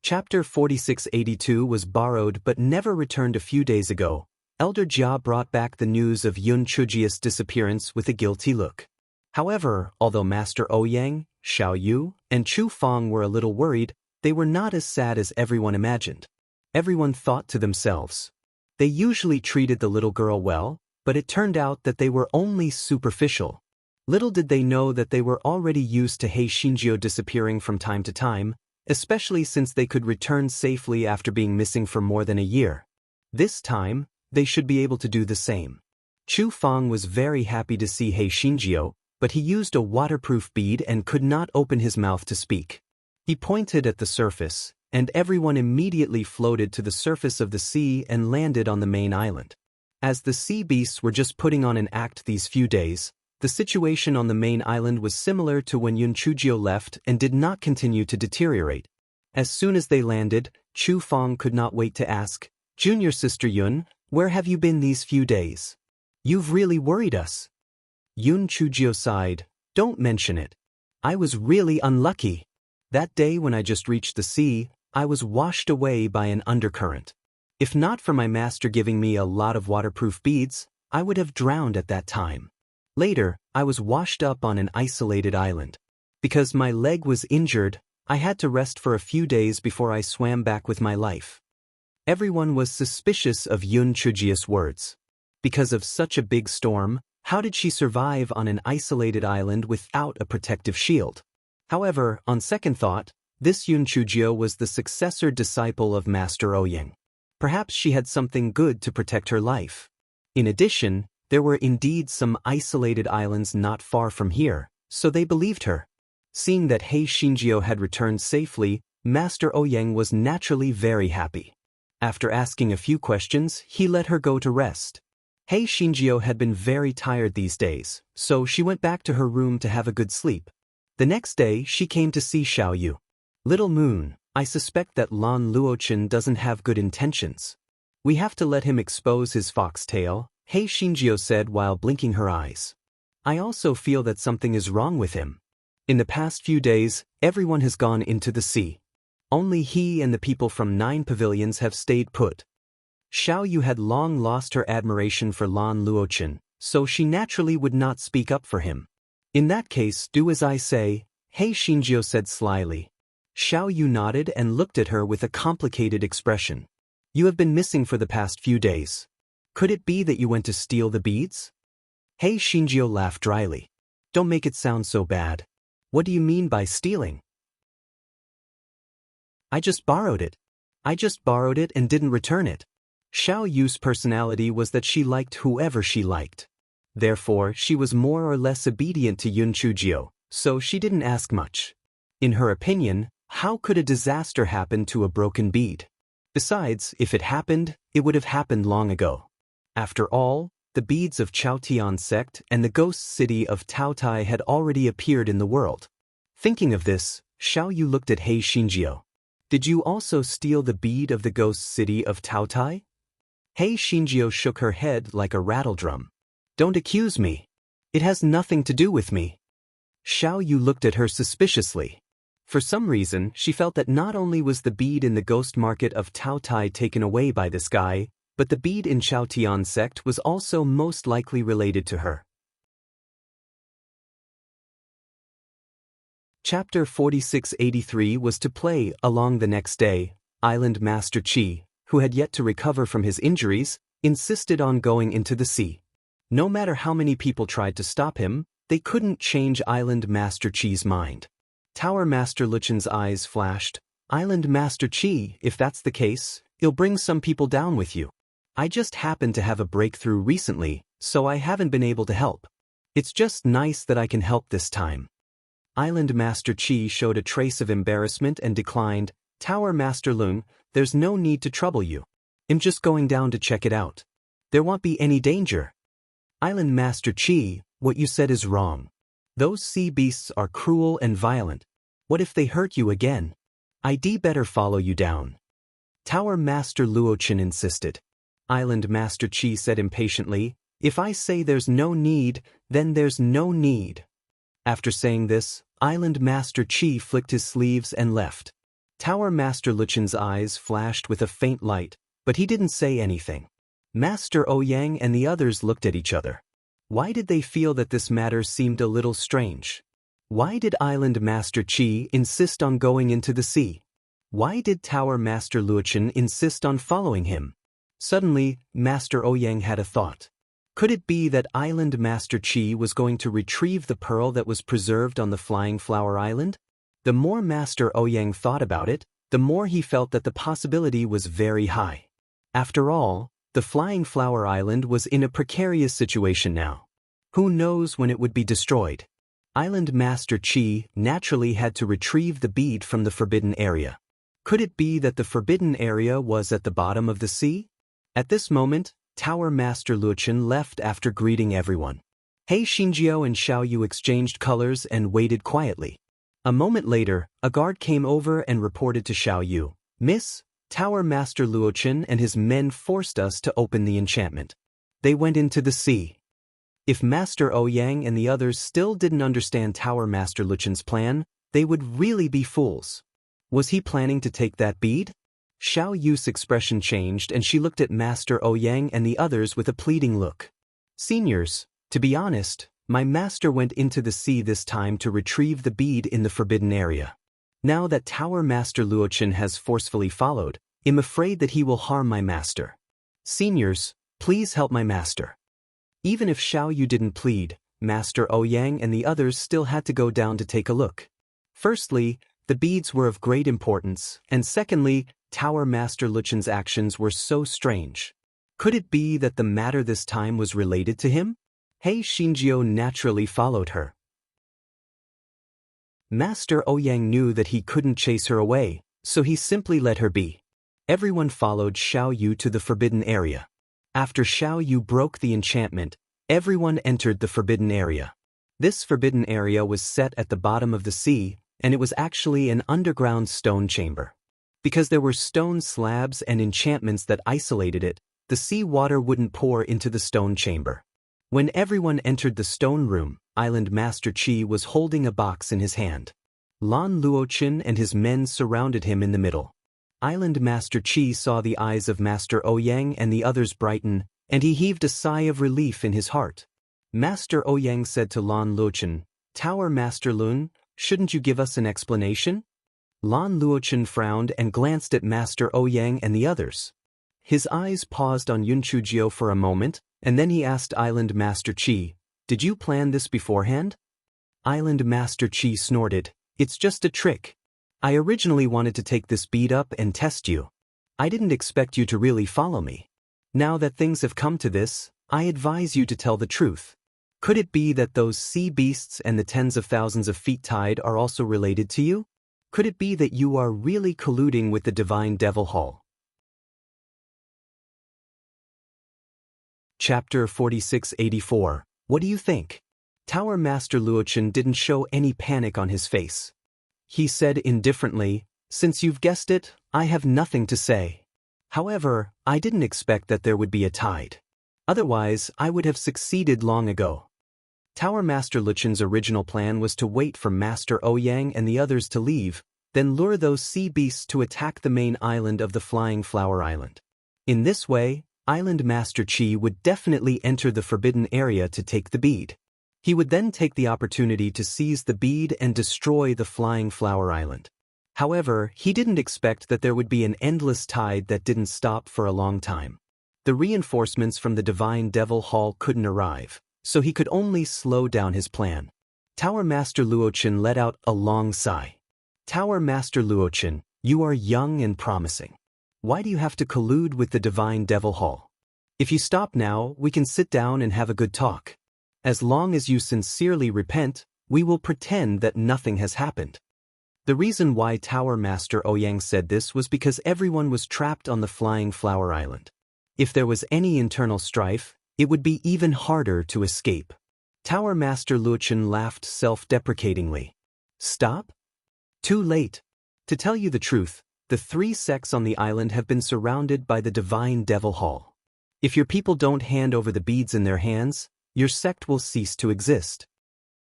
Chapter 4682 was borrowed but never returned a few days ago. Elder Jia brought back the news of Yun Chujia's disappearance with a guilty look. However, although Master Ouyang, Xiao Yu, and Chu Feng were a little worried, they were not as sad as everyone imagined. Everyone thought to themselves. They usually treated the little girl well, but it turned out that they were only superficial. Little did they know that they were already used to He Xinjiu disappearing from time to time, especially since they could return safely after being missing for more than a year. This time, they should be able to do the same. Chu Feng was very happy to see He Xinjiu, but he used a waterproof bead and could not open his mouth to speak. He pointed at the surface, and everyone immediately floated to the surface of the sea and landed on the main island. As the sea beasts were just putting on an act these few days, the situation on the main island was similar to when Yun Chujiu left and did not continue to deteriorate. As soon as they landed, Chu Feng could not wait to ask, "Junior sister Yun, where have you been these few days? You've really worried us." Yun Chujiu sighed, "Don't mention it. I was really unlucky. That day when I just reached the sea, I was washed away by an undercurrent. If not for my master giving me a lot of waterproof beads, I would have drowned at that time. Later, I was washed up on an isolated island. Because my leg was injured, I had to rest for a few days before I swam back with my life." Everyone was suspicious of Yun Chujia's words. Because of such a big storm, how did she survive on an isolated island without a protective shield? However, on second thought, this Yun Chujiu was the successor disciple of Master Ouyang. Perhaps she had something good to protect her life. In addition, there were indeed some isolated islands not far from here, so they believed her. Seeing that He Xinjiu had returned safely, Master Ouyang was naturally very happy. After asking a few questions, he let her go to rest. He Xinjiu had been very tired these days, so she went back to her room to have a good sleep. The next day, she came to see Xiao Yu. "Little Moon, I suspect that Lan Luochen doesn't have good intentions. We have to let him expose his foxtail," He Xinjiu said while blinking her eyes. "I also feel that something is wrong with him. In the past few days, everyone has gone into the sea. Only he and the people from 9 pavilions have stayed put." Xiao Yu had long lost her admiration for Lan Luochen, so she naturally would not speak up for him. "In that case, do as I say," He Xinjiu said slyly. Xiao Yu nodded and looked at her with a complicated expression. "You have been missing for the past few days. Could it be that you went to steal the beads?" He Xinjiu laughed dryly. "Don't make it sound so bad. What do you mean by stealing?" I just borrowed it and didn't return it." Xiao Yu's personality was that she liked whoever she liked. Therefore, she was more or less obedient to Yun Chujiu, so she didn't ask much. In her opinion, how could a disaster happen to a broken bead? Besides, if it happened, it would have happened long ago. After all, the beads of Chaotian sect and the ghost city of Taotai had already appeared in the world. Thinking of this, Xiao Yu looked at He Xinjiu. "Did you also steal the bead of the ghost city of Taotai?" He Xinjiu shook her head like a rattledrum. "Don't accuse me. It has nothing to do with me." Xiao Yu looked at her suspiciously. For some reason, she felt that not only was the bead in the ghost market of Taotai taken away by this guy, but the bead in Chaotian sect was also most likely related to her. Chapter 4683 was to play along the next day. Island Master Qi, who had yet to recover from his injuries, insisted on going into the sea. No matter how many people tried to stop him, they couldn't change Island Master Chi's mind. Tower Master Luchen's eyes flashed. Island Master Chi, if that's the case, you'll bring some people down with you. I just happened to have a breakthrough recently, so I haven't been able to help. It's just nice that I can help this time. Island Master Chi showed a trace of embarrassment and declined. Tower Master Lung, there's no need to trouble you. I'm just going down to check it out. There won't be any danger. Island Master Chi, what you said is wrong. Those sea beasts are cruel and violent. What if they hurt you again? I'd better follow you down. Tower Master Luochen insisted. Island Master Chi said impatiently, if I say there's no need, then there's no need. After saying this, Island Master Chi flicked his sleeves and left. Tower Master Luchen's eyes flashed with a faint light, but he didn't say anything. Master Ouyang and the others looked at each other. Why did they feel that this matter seemed a little strange? Why did Island Master Chi insist on going into the sea? Why did Tower Master Luochen insist on following him? Suddenly, Master Ouyang had a thought. Could it be that Island Master Chi was going to retrieve the pearl that was preserved on the Flying Flower Island? The more Master Ouyang thought about it, the more he felt that the possibility was very high. After all, the Flying Flower Island was in a precarious situation now. Who knows when it would be destroyed? Island Master Chi naturally had to retrieve the bead from the forbidden area. Could it be that the forbidden area was at the bottom of the sea? At this moment, Tower Master Luochen left after greeting everyone. He Xinjiao and Xiao Yu exchanged colors and waited quietly. A moment later, a guard came over and reported to Xiao Yu, Miss, Tower Master Luochen and his men forced us to open the enchantment. They went into the sea. If Master Ouyang and the others still didn't understand Tower Master Luchen's plan, they would really be fools. Was he planning to take that bead? Xiao Yu's expression changed and she looked at Master Ouyang and the others with a pleading look. Seniors, to be honest, my master went into the sea this time to retrieve the bead in the forbidden area. Now that Tower Master Luochen has forcefully followed, I'm afraid that he will harm my master. Seniors, please help my master. Even if Xiao Yu didn't plead, Master Ouyang and the others still had to go down to take a look. Firstly, the beads were of great importance, and secondly, Tower Master Luchen's actions were so strange. Could it be that the matter this time was related to him? He Xinjiao naturally followed her. Master Ouyang knew that he couldn't chase her away, so he simply let her be. Everyone followed Xiao Yu to the forbidden area. After Xiao Yu broke the enchantment, everyone entered the forbidden area. This forbidden area was set at the bottom of the sea, and it was actually an underground stone chamber. Because there were stone slabs and enchantments that isolated it, the sea water wouldn't pour into the stone chamber. When everyone entered the stone room, Island Master Chi was holding a box in his hand. Lan Luochen and his men surrounded him in the middle. Island Master Chi saw the eyes of Master Ouyang and the others brighten, and he heaved a sigh of relief in his heart. Master Ouyang said to Lan Luochen, Tower Master Lun, shouldn't you give us an explanation? Lan Luochen frowned and glanced at Master Ouyang and the others. His eyes paused on Yunchujiao for a moment, and then he asked Island Master Chi, did you plan this beforehand? Island Master Chi snorted, it's just a trick. I originally wanted to take this bead up and test you. I didn't expect you to really follow me. Now that things have come to this, I advise you to tell the truth. Could it be that those sea beasts and the tens of thousands of feet tide are also related to you? Could it be that you are really colluding with the Divine Devil Hall? Chapter 4684. What do you think? Tower Master Luochen didn't show any panic on his face. He said indifferently, since you've guessed it, I have nothing to say. However, I didn't expect that there would be a tide. Otherwise, I would have succeeded long ago. Tower Master Luchen's original plan was to wait for Master Ouyang and the others to leave, then lure those sea beasts to attack the main island of the Flying Flower Island. In this way, Island Master Chi would definitely enter the forbidden area to take the bead. He would then take the opportunity to seize the bead and destroy the Flying Flower Island. However, he didn't expect that there would be an endless tide that didn't stop for a long time. The reinforcements from the Divine Devil Hall couldn't arrive, so he could only slow down his plan. Tower Master Luochen let out a long sigh. Tower Master Luochen, you are young and promising. Why do you have to collude with the Divine Devil Hall? If you stop now, we can sit down and have a good talk. As long as you sincerely repent, we will pretend that nothing has happened. The reason why Tower Master Ouyang said this was because everyone was trapped on the Flying Flower Island. If there was any internal strife, it would be even harder to escape. Tower Master Luochen laughed self-deprecatingly. Stop? Too late. To tell you the truth, the 3 sects on the island have been surrounded by the Divine Devil Hall. If your people don't hand over the beads in their hands, your sect will cease to exist.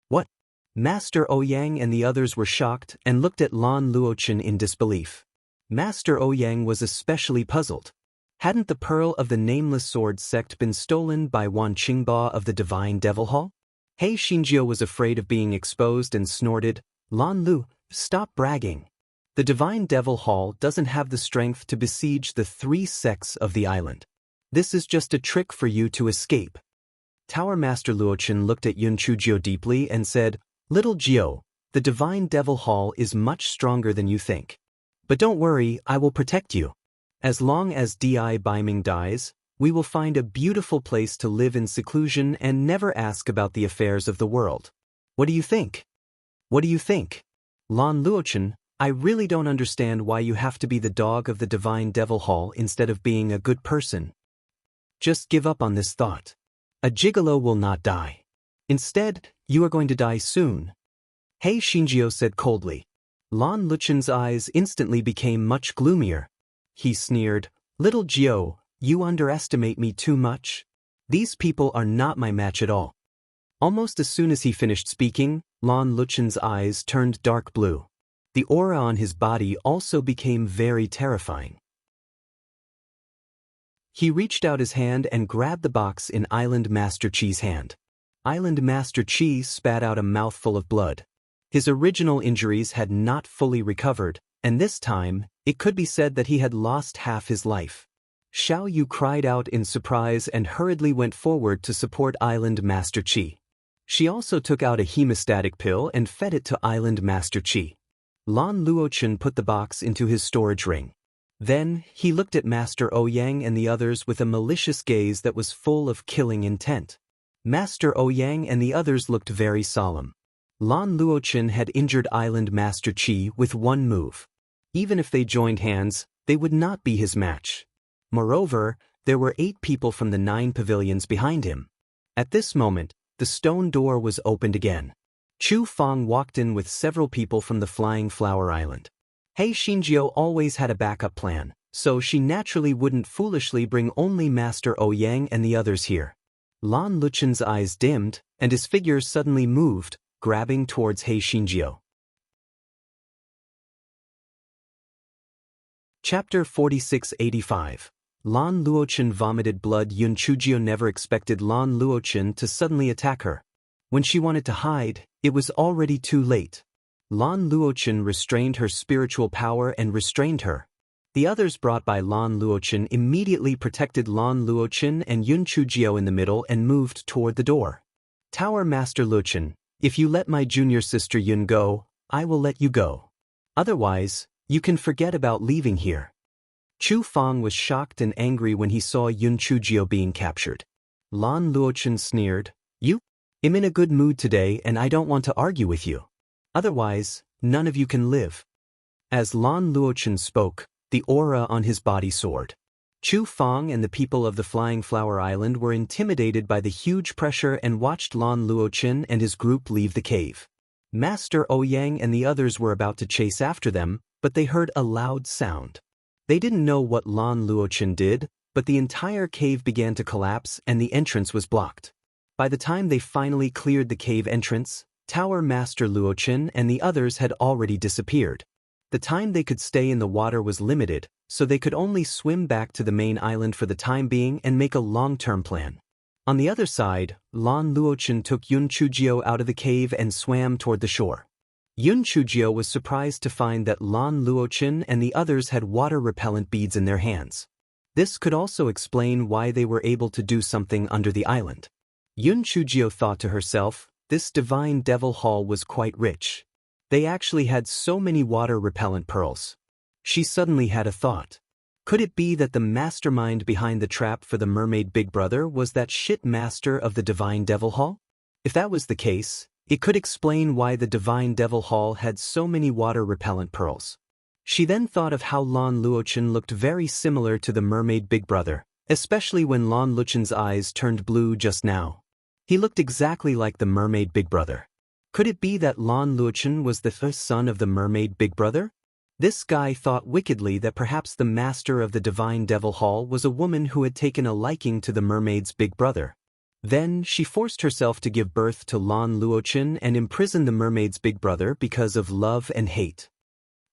What? Master Ouyang and the others were shocked and looked at Lan Luochen in disbelief. Master Ouyang was especially puzzled. Hadn't the Pearl of the Nameless Sword sect been stolen by Wan Qingba of the Divine Devil Hall? He Xinjiu was afraid of being exposed and snorted, Lan Lu, stop bragging. The Divine Devil Hall doesn't have the strength to besiege the 3 sects of the island. This is just a trick for you to escape. Tower Master Luochen looked at Yun Chujio deeply and said, Little Jiu, the Divine Devil Hall is much stronger than you think. But don't worry, I will protect you. As long as Di Baiming dies, we will find a beautiful place to live in seclusion and never ask about the affairs of the world. What do you think? What do you think? Lan Luochen, I really don't understand why you have to be the dog of the Divine Devil Hall instead of being a good person. Just give up on this thought. A gigolo will not die. Instead, you are going to die soon. He Xinjiu said coldly. Lan Luochen's eyes instantly became much gloomier. He sneered, Little Jiu, you underestimate me too much. These people are not my match at all. Almost as soon as he finished speaking, Lan Luochen's eyes turned dark blue. The aura on his body also became very terrifying. He reached out his hand and grabbed the box in Island Master Chi's hand. Island Master Chi spat out a mouthful of blood. His original injuries had not fully recovered, and this time, it could be said that he had lost half his life. Xiao Yu cried out in surprise and hurriedly went forward to support Island Master Chi. She also took out a hemostatic pill and fed it to Island Master Chi. Lan Luochen put the box into his storage ring. Then, he looked at Master Ouyang and the others with a malicious gaze that was full of killing intent. Master Ouyang and the others looked very solemn. Lan Luochen had injured Island Master Chi with one move. Even if they joined hands, they would not be his match. Moreover, there were 8 people from the 9 pavilions behind him. At this moment, the stone door was opened again. Chu Feng walked in with several people from the Flying Flower Island. He Xinjiu always had a backup plan, so she naturally wouldn't foolishly bring only Master Ouyang and the others here. Lan Luochen's eyes dimmed, and his figure suddenly moved, grabbing towards He Xinjiu. Chapter 4685. Lan Luochen vomited blood. Yun Chujio never expected Lan Luochen to suddenly attack her. When she wanted to hide, it was already too late. Lan Luochen restrained her spiritual power and restrained her. The others brought by Lan Luochen immediately protected Lan Luochen and Yun Chujio in the middle and moved toward the door. Tower Master Luochen, if you let my junior sister Yun go, I will let you go. Otherwise, you can forget about leaving here. Chu Feng was shocked and angry when he saw Yun Chujio being captured. Lan Luochen sneered, You? I'm in a good mood today and I don't want to argue with you. Otherwise, none of you can live. As Lan Luochen spoke, the aura on his body soared. Chu Feng and the people of the Flying Flower Island were intimidated by the huge pressure and watched Lan Luochen and his group leave the cave. Master Ouyang and the others were about to chase after them, but they heard a loud sound. They didn't know what Lan Luochen did, but the entire cave began to collapse and the entrance was blocked. By the time they finally cleared the cave entrance, Tower Master Luochen and the others had already disappeared. The time they could stay in the water was limited, so they could only swim back to the main island for the time being and make a long-term plan. On the other side, Lan Luochen took Yun Chujio out of the cave and swam toward the shore. Yun Chujio was surprised to find that Lan Luochen and the others had water-repellent beads in their hands. This could also explain why they were able to do something under the island. Yun Chujio thought to herself, this divine devil hall was quite rich. They actually had so many water-repellent pearls. She suddenly had a thought. Could it be that the mastermind behind the trap for the mermaid big brother was that shit master of the divine devil hall? If that was the case, it could explain why the divine devil hall had so many water-repellent pearls. She then thought of how Lan Luochen looked very similar to the mermaid big brother, especially when Lan Luochen's eyes turned blue just now. He looked exactly like the mermaid big brother. Could it be that Lan Luochen was the first son of the mermaid big brother? This guy thought wickedly that perhaps the master of the divine devil hall was a woman who had taken a liking to the mermaid's big brother. Then she forced herself to give birth to Lan Luochen and imprison the mermaid's big brother because of love and hate.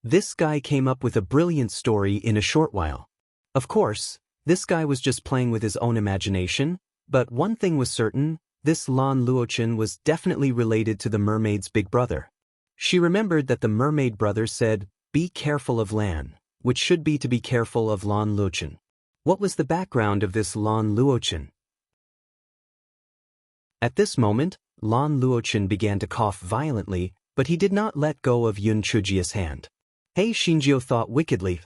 This guy came up with a brilliant story in a short while. Of course, this guy was just playing with his own imagination, but one thing was certain, this Lan Luochen was definitely related to the mermaid's big brother. She remembered that the mermaid brother said, "Be careful of Lan," which should be to be careful of Lan Luochen. What was the background of this Lan Luochen? At this moment, Lan Luochen began to cough violently, but he did not let go of Yun Chujio's hand. He Xinjiu thought wickedly,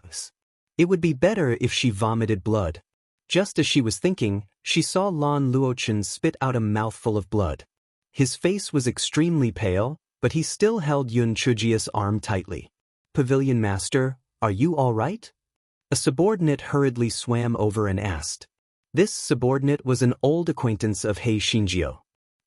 it would be better if she vomited blood. Just as she was thinking, she saw Lan Luochen spit out a mouthful of blood. His face was extremely pale, but he still held Yun Chujio's arm tightly. "Pavilion Master, are you all right?" A subordinate hurriedly swam over and asked. This subordinate was an old acquaintance of He Xinjiu.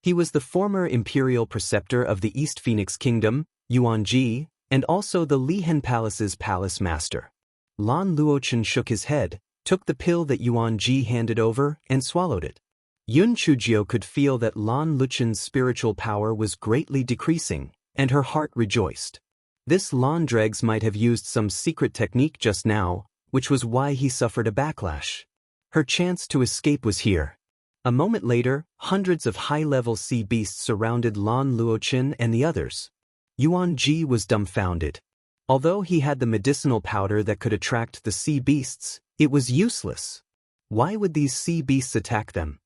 He was the former imperial preceptor of the East Phoenix Kingdom, Yuanji, and also the Lihen Palace's palace master. Lan Luochen shook his head, took the pill that Yuanji handed over, and swallowed it. Yun Chujio could feel that Lan Luochen's spiritual power was greatly decreasing, and her heart rejoiced. This Lan Dregs might have used some secret technique just now, which was why he suffered a backlash. Her chance to escape was here. A moment later, hundreds of high-level sea beasts surrounded Lan Luochen and the others. Yuanji was dumbfounded. Although he had the medicinal powder that could attract the sea beasts, it was useless. Why would these sea beasts attack them?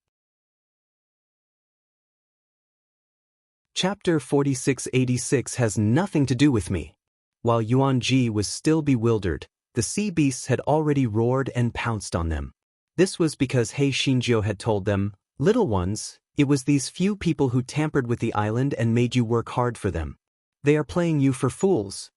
Chapter 4686 has nothing to do with me. While Yuanji was still bewildered, the sea beasts had already roared and pounced on them. This was because He Xinjiu had told them, "Little ones, it was these few people who tampered with the island and made you work hard for them. They are playing you for fools."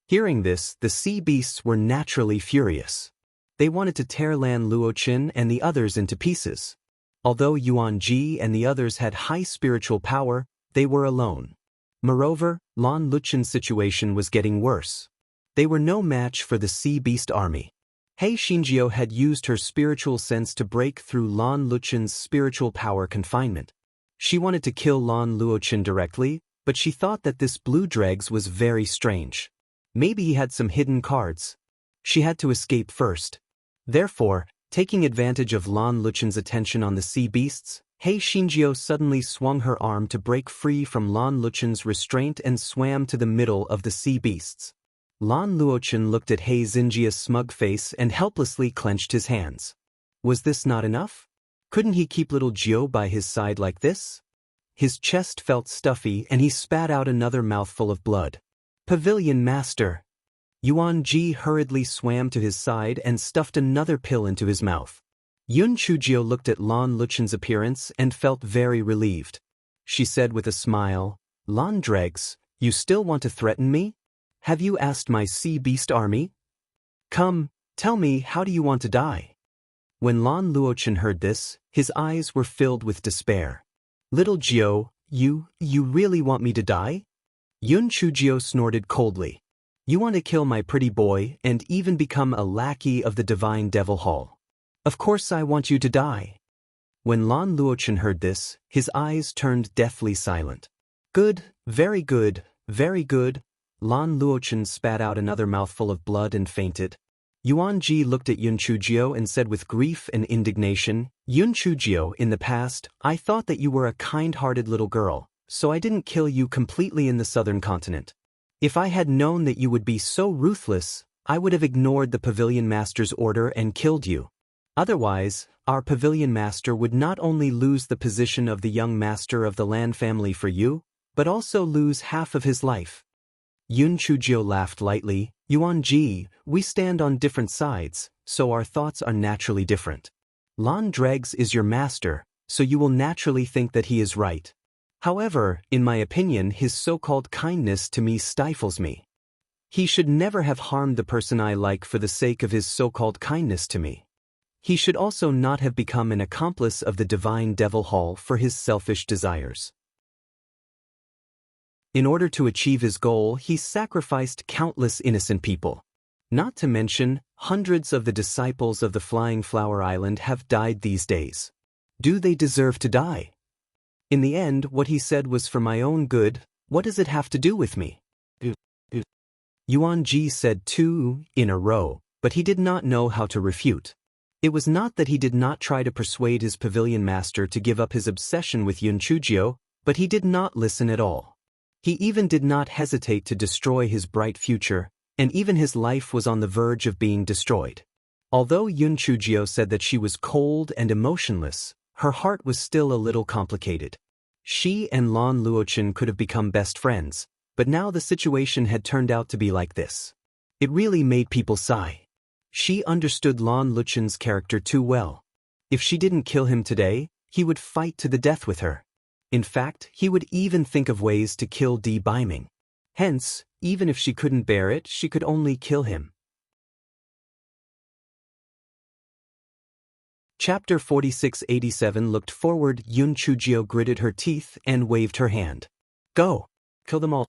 Hearing this, the sea beasts were naturally furious. They wanted to tear Lan Luochen and the others into pieces. Although Yuanji and the others had high spiritual power, they were alone. Moreover, Lan Luochen's situation was getting worse. They were no match for the sea beast army. He Xinjiu had used her spiritual sense to break through Lan Luochen's spiritual power confinement. She wanted to kill Lan Luochen directly, but she thought that this blue dregs was very strange. Maybe he had some hidden cards. She had to escape first. Therefore, taking advantage of Lan Luochen's attention on the sea beasts, He Xinjiu suddenly swung her arm to break free from Lan Luochen's restraint and swam to the middle of the sea beasts. Lan Luochen looked at He Xinjiu's smug face and helplessly clenched his hands. Was this not enough? Couldn't he keep little Jiu by his side like this? His chest felt stuffy and he spat out another mouthful of blood. "Pavilion Master." Yuanji hurriedly swam to his side and stuffed another pill into his mouth. Yun Chujio looked at Lan Luochen's appearance and felt very relieved. She said with a smile, "Lan Dregs, you still want to threaten me? Have you asked my sea beast army? Come, tell me, how do you want to die?" When Lan Luochen heard this, his eyes were filled with despair. "Little Jiu, you really want me to die?" Yun Chujio snorted coldly. "You want to kill my pretty boy and even become a lackey of the divine devil hall? Of course I want you to die." When Lan Luochen heard this, his eyes turned deathly silent. "Good, very good, very good." Lan Luochen spat out another mouthful of blood and fainted. Yuanji looked at Yun Chujio and said with grief and indignation, "Yun Chujio, in the past, I thought that you were a kind-hearted little girl, so I didn't kill you completely in the southern continent. If I had known that you would be so ruthless, I would have ignored the Pavilion Master's order and killed you. Otherwise, our pavilion master would not only lose the position of the young master of the land family for you, but also lose half of his life. Yun Chujio laughed lightly. Yuan Ji, we stand on different sides, so our thoughts are naturally different. Lan Dregs is your master, so you will naturally think that he is right. However, in my opinion, his so-called kindness to me stifles me. He should never have harmed the person I like for the sake of his so-called kindness to me. He should also not have become an accomplice of the divine devil hall for his selfish desires. In order to achieve his goal, he sacrificed countless innocent people. Not to mention, hundreds of the disciples of the Flying Flower Island have died these days. Do they deserve to die? In the end, what he said was for my own good. What does it have to do with me? Yuan Ji said 2 in a row, but he did not know how to refute. It was not that he did not try to persuade his pavilion master to give up his obsession with Yun Chujio, but he did not listen at all. He even did not hesitate to destroy his bright future, and even his life was on the verge of being destroyed. Although Yun Chujio said that she was cold and emotionless, her heart was still a little complicated. She and Lan Luochen could have become best friends, but now the situation had turned out to be like this. It really made people sigh. She understood Lan Luchen's character too well. If she didn't kill him today, he would fight to the death with her. In fact, he would even think of ways to kill Di Biming. Hence, even if she couldn't bear it, she could only kill him. Chapter 4687 looked forward. Yun Chujio gritted her teeth and waved her hand. Go! Kill them all.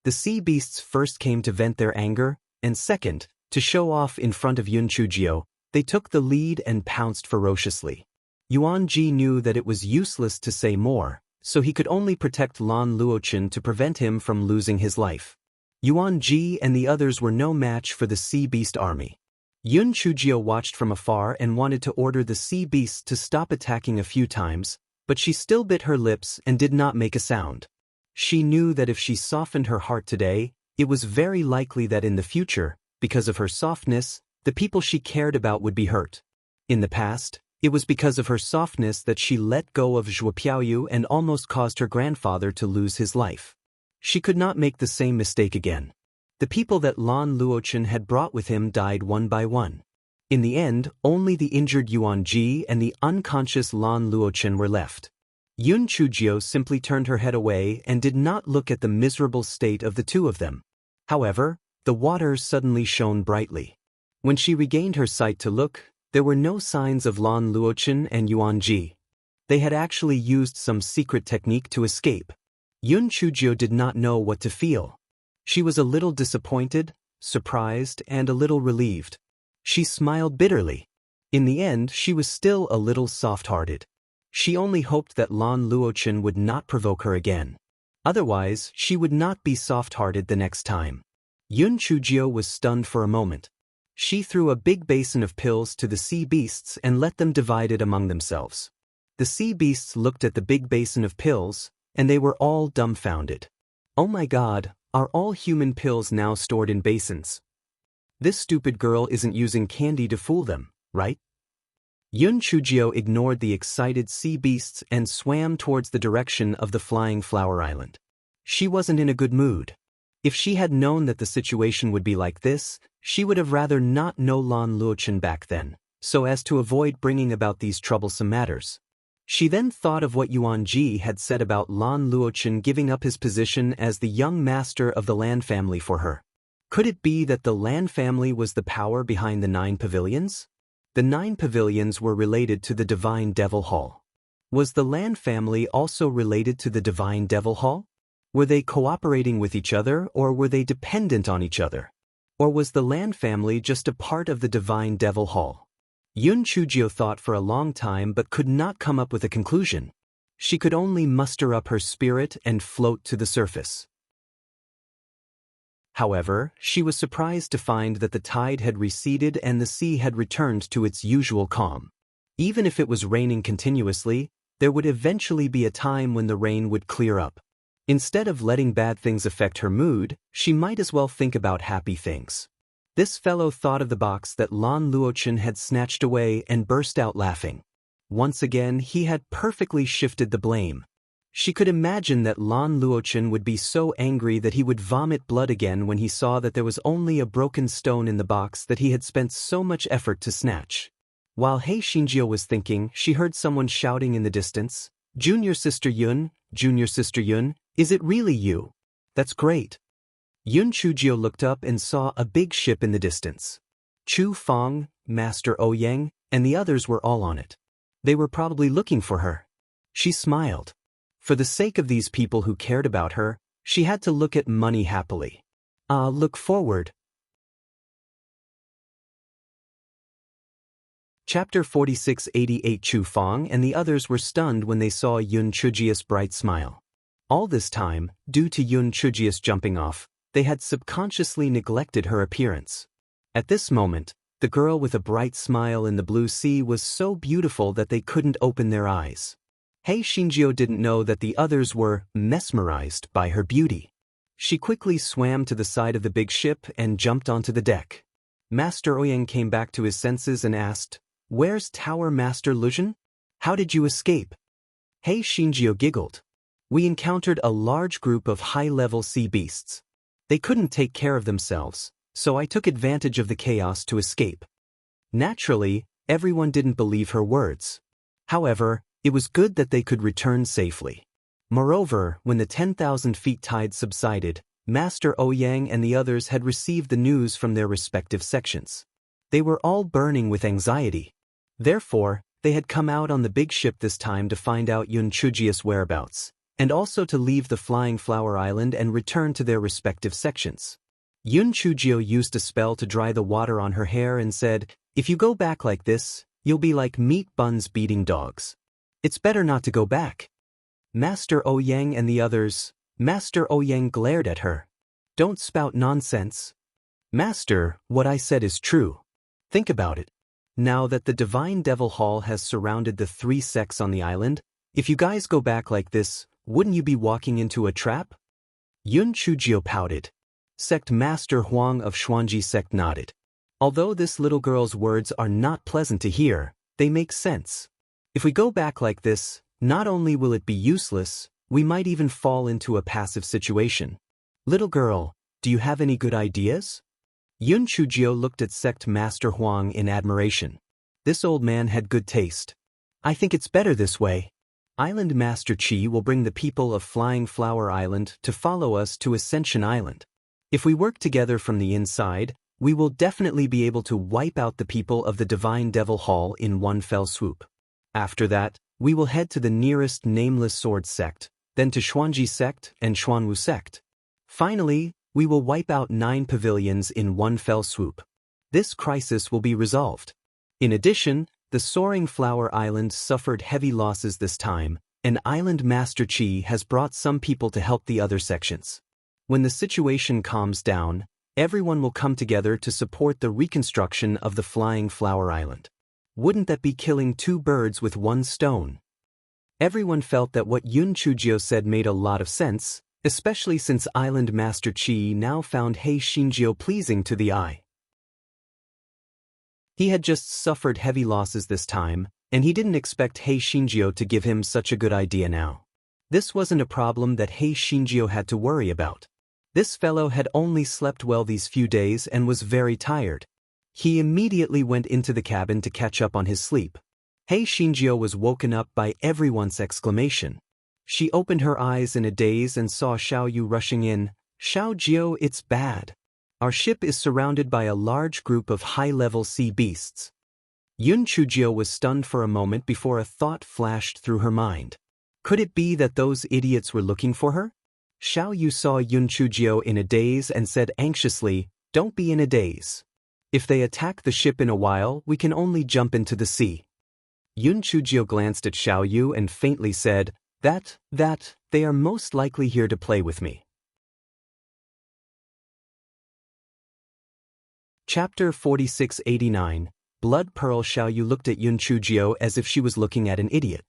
The sea beasts first came to vent their anger, and second, to show off in front of Yun Chujio, they took the lead and pounced ferociously. Yuan Ji knew that it was useless to say more, so he could only protect Lan Luochen to prevent him from losing his life. Yuan Ji and the others were no match for the sea beast army. Yun Chujio watched from afar and wanted to order the sea beasts to stop attacking a few times, but she still bit her lips and did not make a sound. She knew that if she softened her heart today, it was very likely that in the future, because of her softness, the people she cared about would be hurt. In the past, it was because of her softness that she let go of Zhuo Piaoyu and almost caused her grandfather to lose his life. She could not make the same mistake again. The people that Lan Luochen had brought with him died one by one. In the end, only the injured Yuan Ji and the unconscious Lan Luochen were left. Yun Chujio simply turned her head away and did not look at the miserable state of the two of them. However, the water suddenly shone brightly. When she regained her sight to look, there were no signs of Lan Luochen and Yuan Ji. They had actually used some secret technique to escape. Yun Chujio did not know what to feel. She was a little disappointed, surprised, and a little relieved. She smiled bitterly. In the end, she was still a little soft-hearted. She only hoped that Lan Luochen would not provoke her again. Otherwise, she would not be soft-hearted the next time. Yun Chujio was stunned for a moment. She threw a big basin of pills to the sea beasts and let them divide it among themselves. The sea beasts looked at the big basin of pills, and they were all dumbfounded. Oh my God, are all human pills now stored in basins? This stupid girl isn't using candy to fool them, right? Yun Chujio ignored the excited sea beasts and swam towards the direction of the Flying Flower Island. She wasn't in a good mood. If she had known that the situation would be like this, she would have rather not know Lan Luochen back then, so as to avoid bringing about these troublesome matters. She then thought of what Yuan Ji had said about Lan Luochen giving up his position as the young master of the land family for her. Could it be that the land family was the power behind the 9 pavilions? The 9 pavilions were related to the Divine Devil Hall. Was the land family also related to the Divine Devil Hall? Were they cooperating with each other, or were they dependent on each other? Or was the land family just a part of the Divine Devil Hall? Yun Chujio thought for a long time but could not come up with a conclusion. She could only muster up her spirit and float to the surface. However, she was surprised to find that the tide had receded and the sea had returned to its usual calm. Even if it was raining continuously, there would eventually be a time when the rain would clear up. Instead of letting bad things affect her mood, she might as well think about happy things. This fellow thought of the box that Lan Luochen had snatched away and burst out laughing. Once again, he had perfectly shifted the blame. She could imagine that Lan Luochen would be so angry that he would vomit blood again when he saw that there was only a broken stone in the box that he had spent so much effort to snatch. While He Xinjiu was thinking, she heard someone shouting in the distance, Junior Sister Yun, is it really you? That's great. Yun Chujiu looked up and saw a big ship in the distance. Chu Fong, Master Ouyang, and the others were all on it. They were probably looking for her. She smiled. For the sake of these people who cared about her, she had to look at money happily. Look forward. Chapter 4688. Chu Fong and the others were stunned when they saw Yun Chujiu's bright smile. All this time, due to Yun Chujiu's jumping off, they had subconsciously neglected her appearance. At this moment, the girl with a bright smile in the blue sea was so beautiful that they couldn't open their eyes. He Xinjiu didn't know that the others were mesmerized by her beauty. She quickly swam to the side of the big ship and jumped onto the deck. Master Ouyang came back to his senses and asked, "Where's Tower Master Luzhen? How did you escape?" He Xinjiu giggled. "We encountered a large group of high-level sea beasts. They couldn't take care of themselves, so I took advantage of the chaos to escape." Naturally, everyone didn't believe her words. However, it was good that they could return safely. Moreover, when the 10,000 feet tide subsided, Master Ouyang and the others had received the news from their respective sections. They were all burning with anxiety. Therefore, they had come out on the big ship this time to find out Yun Chujiu's whereabouts, and also to leave the Flying Flower Island and return to their respective sections. Yun Chujiu used a spell to dry the water on her hair and said, "If you go back like this, you'll be like meat buns beating dogs. It's better not to go back." Master Ouyang and the others. Master Ouyang glared at her. "Don't spout nonsense." "Master, what I said is true. Think about it. Now that the Divine Devil Hall has surrounded the 3 sects on the island, if you guys go back like this, wouldn't you be walking into a trap?" Yun Chujiu pouted. Sect Master Huang of Xuanji Sect nodded. Although this little girl's words are not pleasant to hear, they make sense. If we go back like this, not only will it be useless, we might even fall into a passive situation. Little girl, do you have any good ideas? Yun Chujiu looked at Sect Master Huang in admiration. This old man had good taste. "I think it's better this way. Island Master Qi will bring the people of Flying Flower Island to follow us to Ascension Island. If we work together from the inside, we will definitely be able to wipe out the people of the Divine Devil Hall in one fell swoop. After that, we will head to the nearest Nameless Sword Sect, then to Xuanji Sect and Xuanwu Sect. Finally, we will wipe out 9 pavilions in one fell swoop. This crisis will be resolved. In addition, the Soaring Flower Island suffered heavy losses this time, and Island Master Qi has brought some people to help the other sections. When the situation calms down, everyone will come together to support the reconstruction of the Flying Flower Island. Wouldn't that be killing 2 birds with 1 stone? Everyone felt that what Yun Chujiu said made a lot of sense, especially since Island Master Qi now found He Xinjiu pleasing to the eye. He had just suffered heavy losses this time, and he didn't expect He Xinjiu to give him such a good idea now. This wasn't a problem that He Xinjiu had to worry about. This fellow had only slept well these few days and was very tired. He immediately went into the cabin to catch up on his sleep. He Xinjiu was woken up by everyone's exclamation. She opened her eyes in a daze and saw Xiao Yu rushing in. "Xiao Jiu, it's bad. Our ship is surrounded by a large group of high-level sea beasts." Yun Chujiu was stunned for a moment before a thought flashed through her mind. Could it be that those idiots were looking for her? Xiao Yu saw Yun Chujiu in a daze and said anxiously, "Don't be in a daze. If they attack the ship in a while, we can only jump into the sea." Yun Chujiu glanced at Xiao Yu and faintly said, That, they are most likely here to play with me." Chapter 4689. Blood Pearl. Xiao Yu looked at Yun Chujiu as if she was looking at an idiot.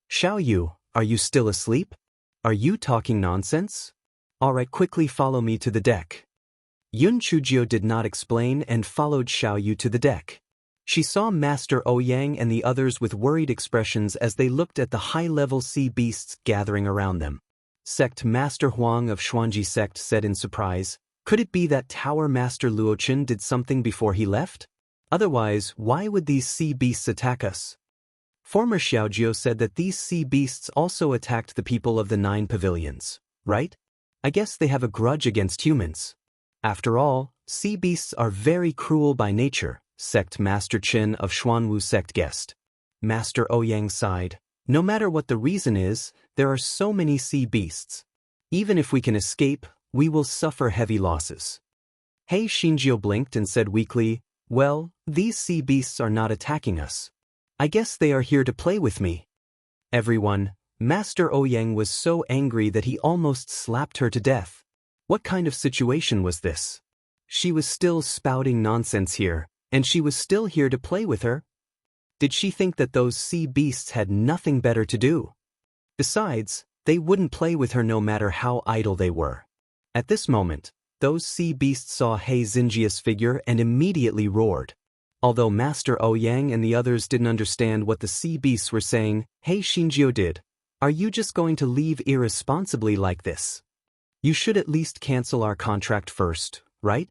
"Xiao Yu, are you still asleep? Are you talking nonsense? Alright, quickly follow me to the deck." Yun Chujio did not explain and followed Xiaoyu to the deck. She saw Master Ouyang and the others with worried expressions as they looked at the high-level sea beasts gathering around them. Sect Master Huang of Xuanji Sect said in surprise, "Could it be that Tower Master Luochen did something before he left? Otherwise, why would these sea beasts attack us?" Former Xiaojiu said that these sea beasts also attacked the people of the 9 pavilions, right? I guess they have a grudge against humans. After all, sea beasts are very cruel by nature, Sect Master Qin of Xuanwu Sect guessed. Master Ouyang sighed. No matter what the reason is, there are so many sea beasts. Even if we can escape, we will suffer heavy losses. He Xinjiu blinked and said weakly, "Well, these sea beasts are not attacking us. I guess they are here to play with me." Everyone, Master Ouyang was so angry that he almost slapped her to death. What kind of situation was this? She was still spouting nonsense here, and she was still here to play with her? Did she think that those sea beasts had nothing better to do? Besides, they wouldn't play with her no matter how idle they were. At this moment, those sea beasts saw He Xinjia's figure and immediately roared. Although Master Ouyang and the others didn't understand what the sea beasts were saying, He Xinjiu did. "Are you just going to leave irresponsibly like this? You should at least cancel our contract first, right?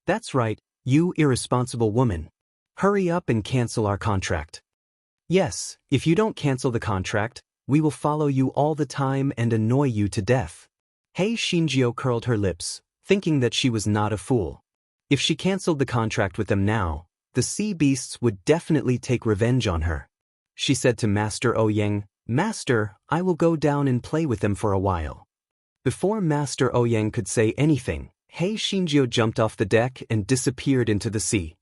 That's right, you irresponsible woman. Hurry up and cancel our contract. Yes, if you don't cancel the contract, we will follow you all the time and annoy you to death." He Xinjiu curled her lips, thinking that she was not a fool. If she canceled the contract with them now, the sea beasts would definitely take revenge on her. She said to Master Ouyang, "Master, I will go down and play with them for a while." Before Master Ouyang could say anything, He Xinjiu jumped off the deck and disappeared into the sea.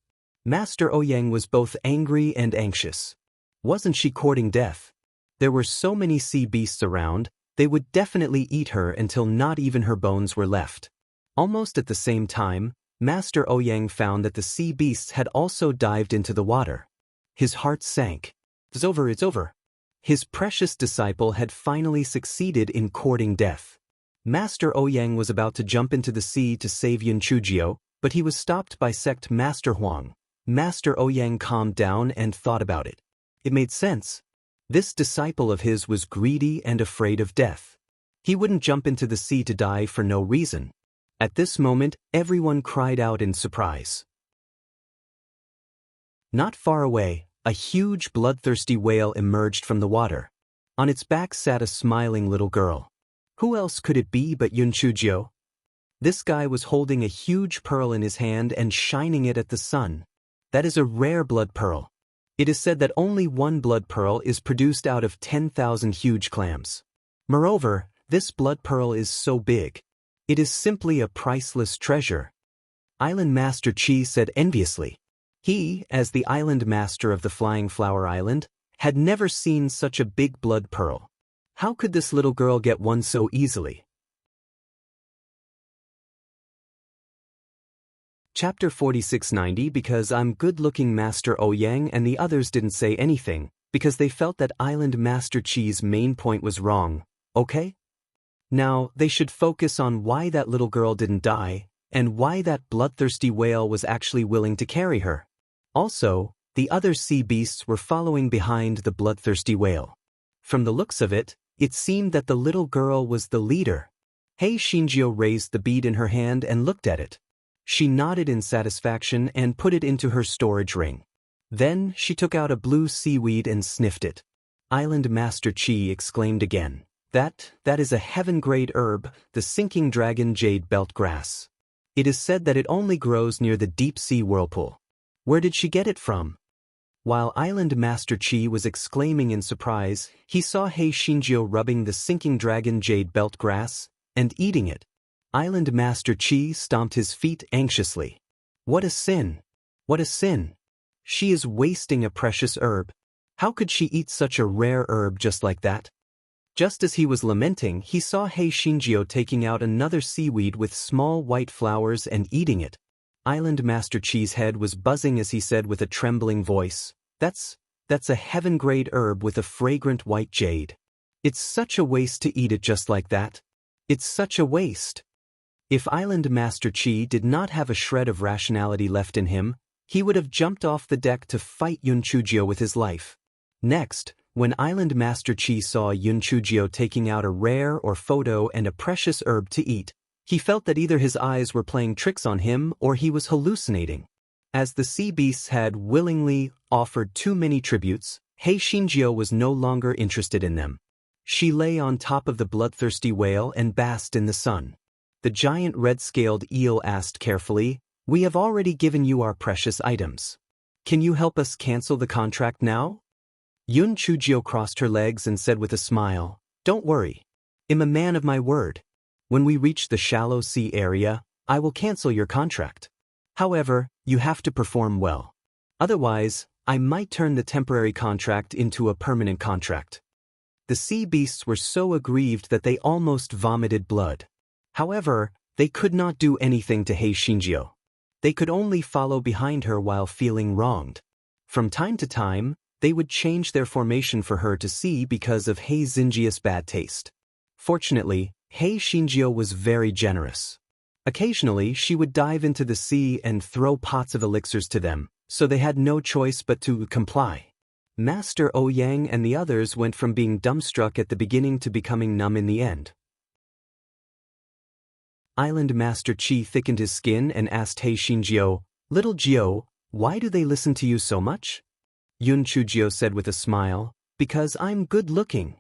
Master Ouyang was both angry and anxious. Wasn't she courting death? There were so many sea beasts around, they would definitely eat her until not even her bones were left. Almost at the same time, Master Ouyang found that the sea beasts had also dived into the water. His heart sank. It's over, it's over. His precious disciple had finally succeeded in courting death. Master Ouyang was about to jump into the sea to save Yun Chujio, but he was stopped by Sect Master Huang. Master Ouyang calmed down and thought about it. It made sense. This disciple of his was greedy and afraid of death. He wouldn't jump into the sea to die for no reason. At this moment, everyone cried out in surprise. Not far away, a huge bloodthirsty whale emerged from the water. On its back sat a smiling little girl. Who else could it be but Yun Chujio? This guy was holding a huge pearl in his hand and shining it at the sun. That is a rare blood pearl. It is said that only one blood pearl is produced out of 10,000 huge clams. Moreover, this blood pearl is so big. It is simply a priceless treasure. Island Master Qi said enviously. He, as the island master of the Flying Flower Island, had never seen such a big blood pearl. How could this little girl get one so easily? Chapter 4690. Because I'm good-looking Master Ouyang and the others didn't say anything, because they felt that Island Master Qi's main point was wrong, okay? Now, they should focus on why that little girl didn't die, and why that bloodthirsty whale was actually willing to carry her. Also, the other sea beasts were following behind the bloodthirsty whale. From the looks of it, it seemed that the little girl was the leader. He Xinjiu raised the bead in her hand and looked at it. She nodded in satisfaction and put it into her storage ring. Then she took out a blue seaweed and sniffed it. Island Master Qi exclaimed again, That is a heaven-grade herb, the sinking dragon jade belt grass. It is said that it only grows near the deep-sea whirlpool. Where did she get it from?" While Island Master Qi was exclaiming in surprise, he saw He Xinjiu rubbing the sinking dragon jade belt grass and eating it. Island Master Qi stomped his feet anxiously. What a sin! What a sin! She is wasting a precious herb. How could she eat such a rare herb just like that? Just as he was lamenting, he saw He Xinjiu taking out another seaweed with small white flowers and eating it. Island Master Qi's head was buzzing as he said with a trembling voice, That's a heaven-grade herb with a fragrant white jade. It's such a waste to eat it just like that. It's such a waste. If Island Master Chi did not have a shred of rationality left in him, he would have jumped off the deck to fight Yun Chujio with his life. Next, when Island Master Chi saw Yun Chujio taking out a rare or photo and a precious herb to eat, he felt that either his eyes were playing tricks on him or he was hallucinating. As the sea beasts had willingly offered too many tributes, Hei Shinjio was no longer interested in them. She lay on top of the bloodthirsty whale and basked in the sun. The giant red-scaled eel asked carefully, "We have already given you our precious items. Can you help us cancel the contract now?" Yun Chujio crossed her legs and said with a smile, "Don't worry. I'm a man of my word. When we reach the shallow sea area, I will cancel your contract. However, you have to perform well. Otherwise, I might turn the temporary contract into a permanent contract." The sea beasts were so aggrieved that they almost vomited blood. However, they could not do anything to Hei Shinjio. They could only follow behind her while feeling wronged. From time to time, they would change their formation for her to see because of Hei Xinjia's bad taste. Fortunately, Hei Shinjio was very generous. Occasionally, she would dive into the sea and throw pots of elixirs to them, so they had no choice but to comply. Master Ouyang and the others went from being dumbstruck at the beginning to becoming numb in the end. Island Master Chi thickened his skin and asked Hei Shinjio, "Little Jio, why do they listen to you so much?" Yun Chujio said with a smile, "Because I'm good-looking."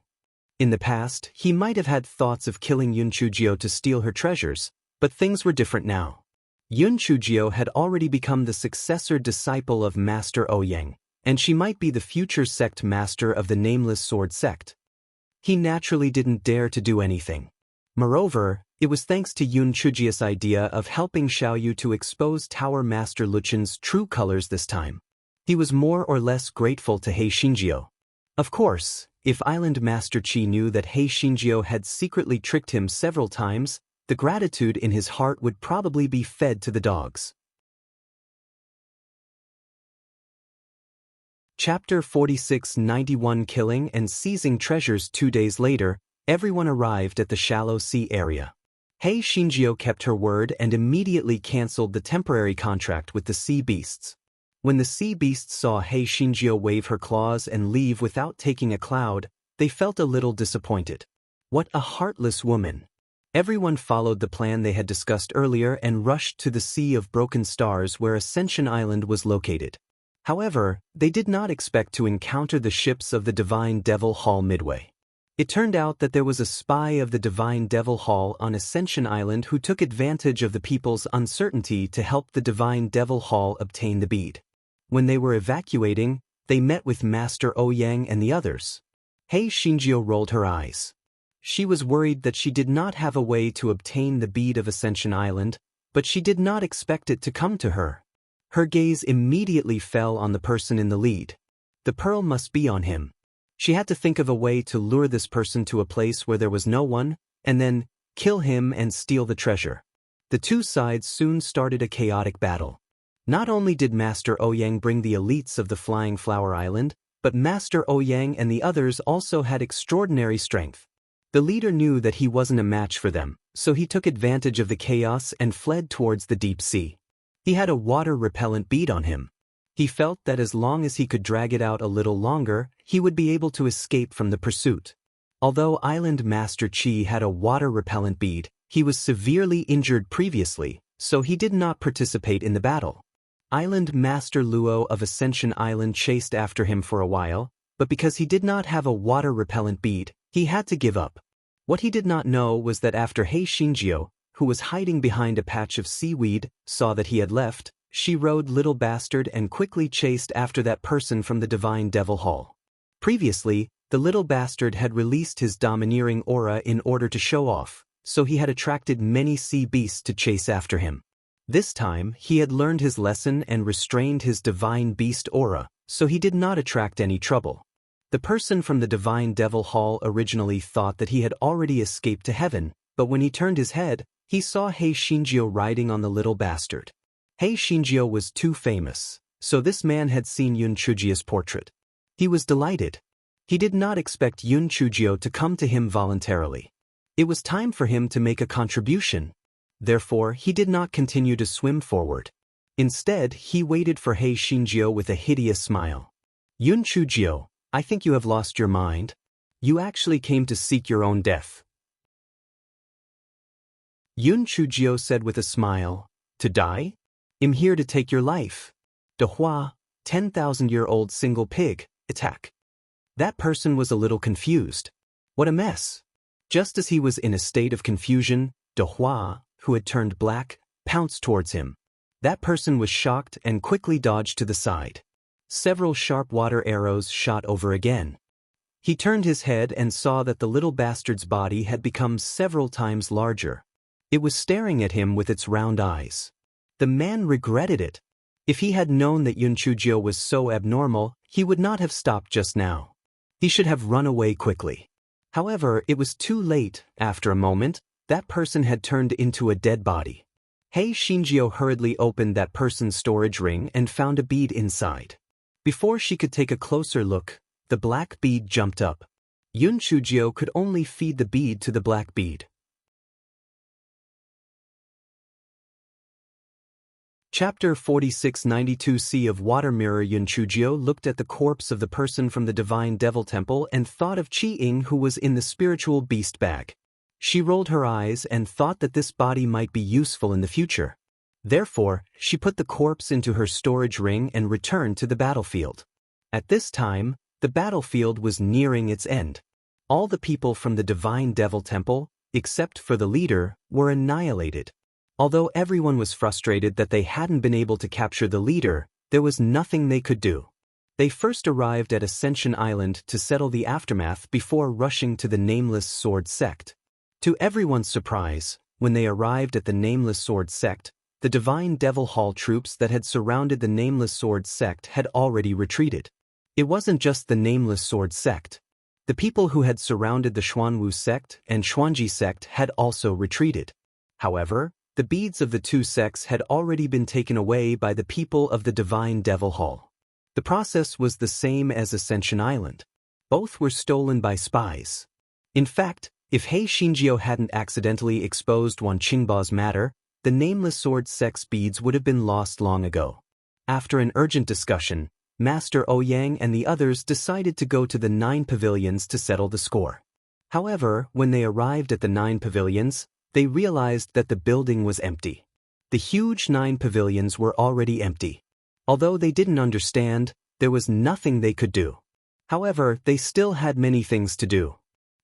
In the past, he might have had thoughts of killing Yun Chujio to steal her treasures, but things were different now. Yun Chujio had already become the successor disciple of Master Ouyang, and she might be the future sect master of the Nameless Sword sect. He naturally didn't dare to do anything. Moreover, it was thanks to Yun Chujio's idea of helping Xiaoyu to expose Tower Master Luchen's true colors this time. He was more or less grateful to Hei Shinjio. Of course, if Island Master Chi knew that Hei Shinjio had secretly tricked him several times, the gratitude in his heart would probably be fed to the dogs. Chapter 46 91 Killing and Seizing Treasures. 2 days later, everyone arrived at the shallow sea area. Hei Shinjio kept her word and immediately cancelled the temporary contract with the sea beasts. When the sea beasts saw Hei Shinjio wave her claws and leave without taking a cloud, they felt a little disappointed. What a heartless woman! Everyone followed the plan they had discussed earlier and rushed to the Sea of Broken Stars where Ascension Island was located. However, they did not expect to encounter the ships of the Divine Devil Hall midway. It turned out that there was a spy of the Divine Devil Hall on Ascension Island who took advantage of the people's uncertainty to help the Divine Devil Hall obtain the bead. When they were evacuating, they met with Master Ouyang and the others. Hei Shinjio rolled her eyes. She was worried that she did not have a way to obtain the bead of Ascension Island, but she did not expect it to come to her. Her gaze immediately fell on the person in the lead. The pearl must be on him. She had to think of a way to lure this person to a place where there was no one, and then kill him and steal the treasure. The two sides soon started a chaotic battle. Not only did Master Ouyang bring the elites of the Flying Flower Island, but Master Ouyang and the others also had extraordinary strength. The leader knew that he wasn't a match for them, so he took advantage of the chaos and fled towards the deep sea. He had a water-repellent bead on him. He felt that as long as he could drag it out a little longer, he would be able to escape from the pursuit. Although Island Master Chi had a water-repellent bead, he was severely injured previously, so he did not participate in the battle. Island Master Luo of Ascension Island chased after him for a while, but because he did not have a water-repellent bead, he had to give up. What he did not know was that after Hei Shinjio, who was hiding behind a patch of seaweed, saw that he had left, she rode Little Bastard and quickly chased after that person from the Divine Devil Hall. Previously, the Little Bastard had released his domineering aura in order to show off, so he had attracted many sea beasts to chase after him. This time, he had learned his lesson and restrained his divine beast aura, so he did not attract any trouble. The person from the Divine Devil Hall originally thought that he had already escaped to heaven, but when he turned his head, he saw Hei Shinjio riding on the Little Bastard. Hei Shinjio was too famous, so this man had seen Yun Chujio's portrait. He was delighted. He did not expect Yun Chujio to come to him voluntarily. It was time for him to make a contribution. Therefore, he did not continue to swim forward. Instead, he waited for He Xinjiu with a hideous smile. Yun Chujiu, I think you have lost your mind. You actually came to seek your own death. Yun Chujiu said with a smile, To die? I'm here to take your life. De Hua, 10,000-year-old single pig, attack. That person was a little confused. What a mess. Just as he was in a state of confusion, De Hua, who had turned black, pounced towards him. That person was shocked and quickly dodged to the side. Several sharp water arrows shot over again. He turned his head and saw that the little bastard's body had become several times larger. It was staring at him with its round eyes. The man regretted it. If he had known that Yun Chujiu was so abnormal, he would not have stopped just now. He should have run away quickly. However, it was too late. After a moment, that person had turned into a dead body. He Xinjiu hurriedly opened that person's storage ring and found a bead inside. Before she could take a closer look, the black bead jumped up. Yun Chujiu could only feed the bead to the black bead. Chapter 4692 Sea of Water Mirror. Yun Chujiu looked at the corpse of the person from the Divine Devil Temple and thought of Qi Ying, who was in the spiritual beast bag. She rolled her eyes and thought that this body might be useful in the future. Therefore, she put the corpse into her storage ring and returned to the battlefield. At this time, the battlefield was nearing its end. All the people from the Divine Devil Temple, except for the leader, were annihilated. Although everyone was frustrated that they hadn't been able to capture the leader, there was nothing they could do. They first arrived at Ascension Island to settle the aftermath before rushing to the Nameless Sword Sect. To everyone's surprise, when they arrived at the Nameless Sword Sect, the Divine Devil Hall troops that had surrounded the Nameless Sword Sect had already retreated. It wasn't just the Nameless Sword Sect. The people who had surrounded the Xuanwu Sect and Xuanji Sect had also retreated. However, the beads of the two sects had already been taken away by the people of the Divine Devil Hall. The process was the same as Ascension Island. Both were stolen by spies. In fact, if He Xinjiu hadn't accidentally exposed Wan Qingbao's matter, the Nameless Sword Sect's beads would have been lost long ago. After an urgent discussion, Master Ouyang and the others decided to go to the 9 pavilions to settle the score. However, when they arrived at the 9 pavilions, they realized that the building was empty. The huge 9 pavilions were already empty. Although they didn't understand, there was nothing they could do. However, they still had many things to do.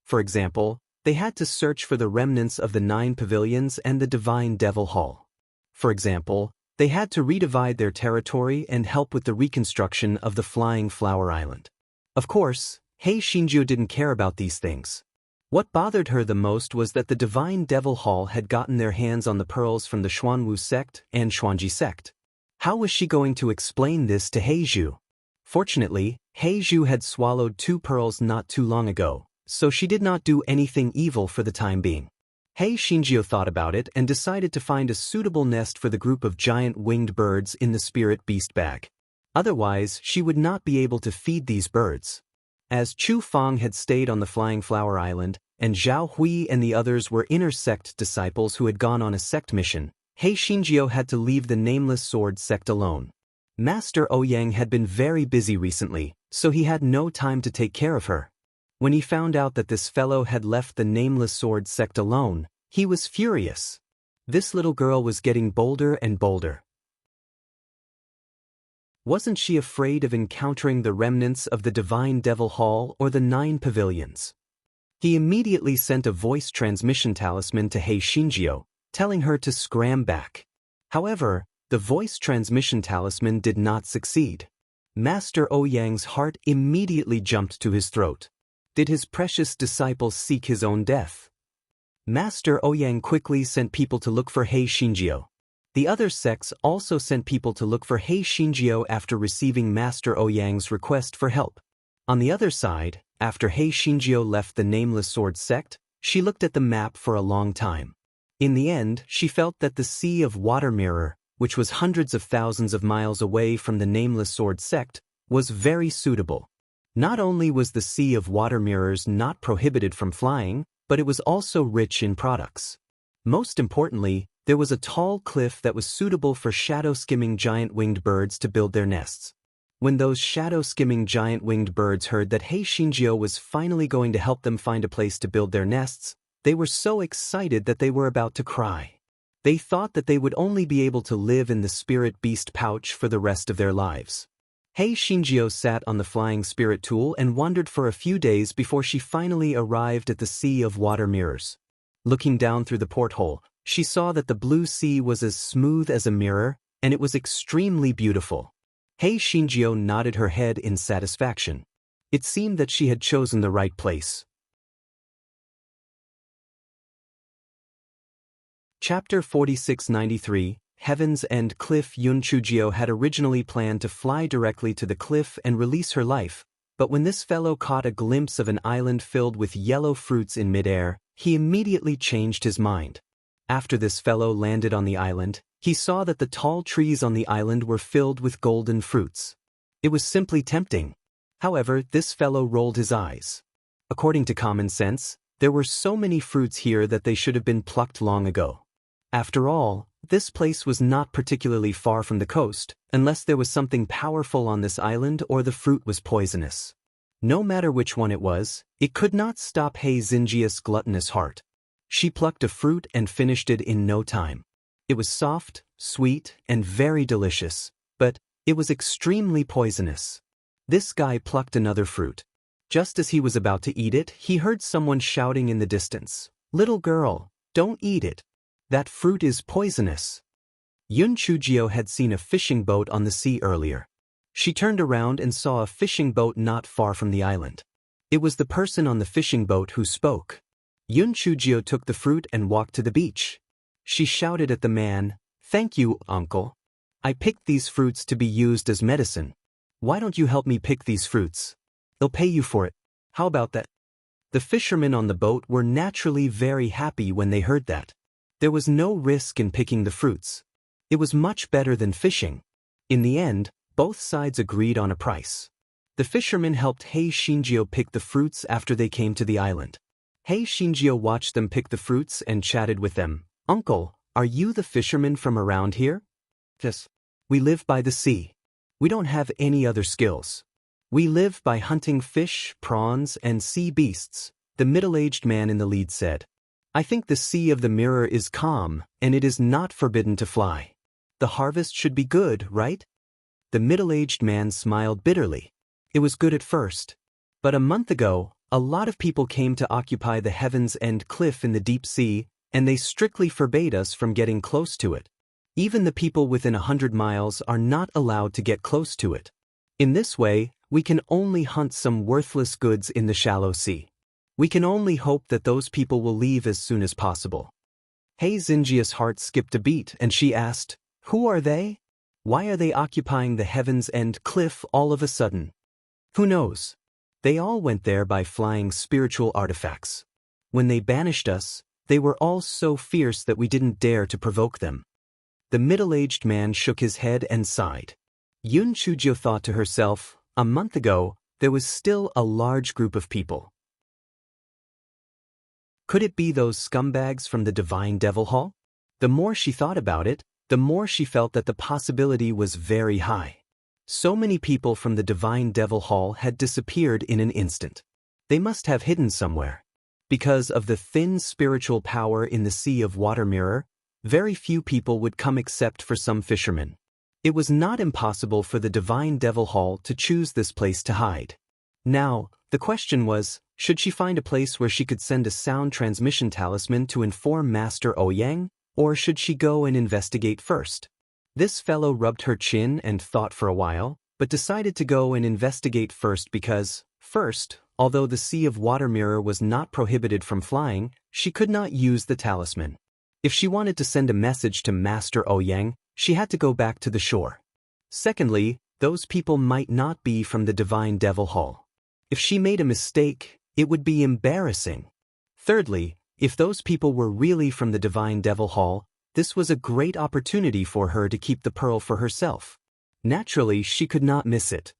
For example, they had to search for the remnants of the 9 pavilions and the Divine Devil Hall. For example, they had to redivide their territory and help with the reconstruction of the Flying Flower Island. Of course, He Xinjiu didn't care about these things. What bothered her the most was that the Divine Devil Hall had gotten their hands on the pearls from the Xuanwu Sect and Xuanji Sect. How was she going to explain this to Heizhu? Fortunately, Heizhu had swallowed 2 pearls not too long ago, so she did not do anything evil for the time being. He Xinjiu thought about it and decided to find a suitable nest for the group of giant winged birds in the spirit beast bag. Otherwise, she would not be able to feed these birds. As Chu Feng had stayed on the Flying Flower Island, and Zhao Hui and the others were inner sect disciples who had gone on a sect mission, He Xinjiu had to leave the Nameless Sword Sect alone. Master Ouyang had been very busy recently, so he had no time to take care of her. When he found out that this fellow had left the Nameless Sword Sect alone, he was furious. This little girl was getting bolder and bolder. Wasn't she afraid of encountering the remnants of the Divine Devil Hall or the 9 pavilions? He immediately sent a voice transmission talisman to He Xinjiu, telling her to scram back. However, the voice transmission talisman did not succeed. Master Ouyang's heart immediately jumped to his throat. Did his precious disciple seek his own death? Master Ouyang quickly sent people to look for He Xinjiu. The other sects also sent people to look for He Xinjiu after receiving Master Ouyang's request for help. On the other side, after He Xinjiu left the Nameless Sword Sect, she looked at the map for a long time. In the end, she felt that the Sea of Water Mirror, which was hundreds of thousands of miles away from the Nameless Sword Sect, was very suitable. Not only was the Sea of Water Mirrors not prohibited from flying, but it was also rich in products. Most importantly, There was a tall cliff that was suitable for shadow-skimming giant-winged birds to build their nests. When those shadow-skimming giant-winged birds heard that Shinjio was finally going to help them find a place to build their nests, they were so excited that they were about to cry. They thought that they would only be able to live in the spirit beast pouch for the rest of their lives. Shinjio sat on the flying spirit tool and wandered for a few days before she finally arrived at the Sea of Water Mirrors. Looking down through the porthole, she saw that the blue sea was as smooth as a mirror, and it was extremely beautiful. Shinjio nodded her head in satisfaction. It seemed that she had chosen the right place. Chapter 4693, Heaven's End Cliff. Yunchujio had originally planned to fly directly to the cliff and release her life, but when this fellow caught a glimpse of an island filled with yellow fruits in midair, he immediately changed his mind. After this fellow landed on the island, he saw that the tall trees on the island were filled with golden fruits. It was simply tempting. However, this fellow rolled his eyes. According to common sense, there were so many fruits here that they should have been plucked long ago. After all, this place was not particularly far from the coast, unless there was something powerful on this island or the fruit was poisonous. No matter which one it was, it could not stop Xinjia's gluttonous heart. She plucked a fruit and finished it in no time. It was soft, sweet, and very delicious, but it was extremely poisonous. This guy plucked another fruit. Just as he was about to eat it, he heard someone shouting in the distance, "Little girl, don't eat it. That fruit is poisonous." Yunchujio had seen a fishing boat on the sea earlier. She turned around and saw a fishing boat not far from the island. It was the person on the fishing boat who spoke. Yunchujio took the fruit and walked to the beach. She shouted at the man, "Thank you, uncle. I picked these fruits to be used as medicine. Why don't you help me pick these fruits? They'll pay you for it. How about that?" The fishermen on the boat were naturally very happy when they heard that. There was no risk in picking the fruits. It was much better than fishing. In the end, both sides agreed on a price. The fishermen helped Shinjio pick the fruits after they came to the island. Shinjio watched them pick the fruits and chatted with them. "Uncle, are you the fisherman from around here?" "Yes. We live by the sea. We don't have any other skills. We live by hunting fish, prawns, and sea beasts," the middle-aged man in the lead said. "I think the Sea of the Mirror is calm, and it is not forbidden to fly. The harvest should be good, right?" The middle-aged man smiled bitterly. It was good at first. But a month ago, a lot of people came to occupy the Heaven's End Cliff in the deep sea, and they strictly forbade us from getting close to it. Even the people within 100 miles are not allowed to get close to it. In this way, we can only hunt some worthless goods in the shallow sea. We can only hope that those people will leave as soon as possible. Xinjia's heart skipped a beat and she asked, "Who are they? Why are they occupying the Heaven's End Cliff all of a sudden?" "Who knows? They all went there by flying spiritual artifacts. When they banished us, they were all so fierce that we didn't dare to provoke them." The middle-aged man shook his head and sighed. Yunchujio thought to herself, a month ago, there was still a large group of people. Could it be those scumbags from the Divine Devil Hall? The more she thought about it, the more she felt that the possibility was very high. So many people from the Divine Devil Hall had disappeared in an instant. They must have hidden somewhere. Because of the thin spiritual power in the Sea of Water Mirror, very few people would come except for some fishermen. It was not impossible for the Divine Devil Hall to choose this place to hide. Now, the question was, should she find a place where she could send a sound transmission talisman to inform Master Ouyang, or should she go and investigate first? This fellow rubbed her chin and thought for a while, but decided to go and investigate first because, first, although the Sea of Water Mirror was not prohibited from flying, she could not use the talisman. If she wanted to send a message to Master Ouyang, she had to go back to the shore. Secondly, those people might not be from the Divine Devil Hall. If she made a mistake, it would be embarrassing. Thirdly, if those people were really from the Divine Devil Hall, this was a great opportunity for her to keep the pearl for herself. Naturally, she could not miss it.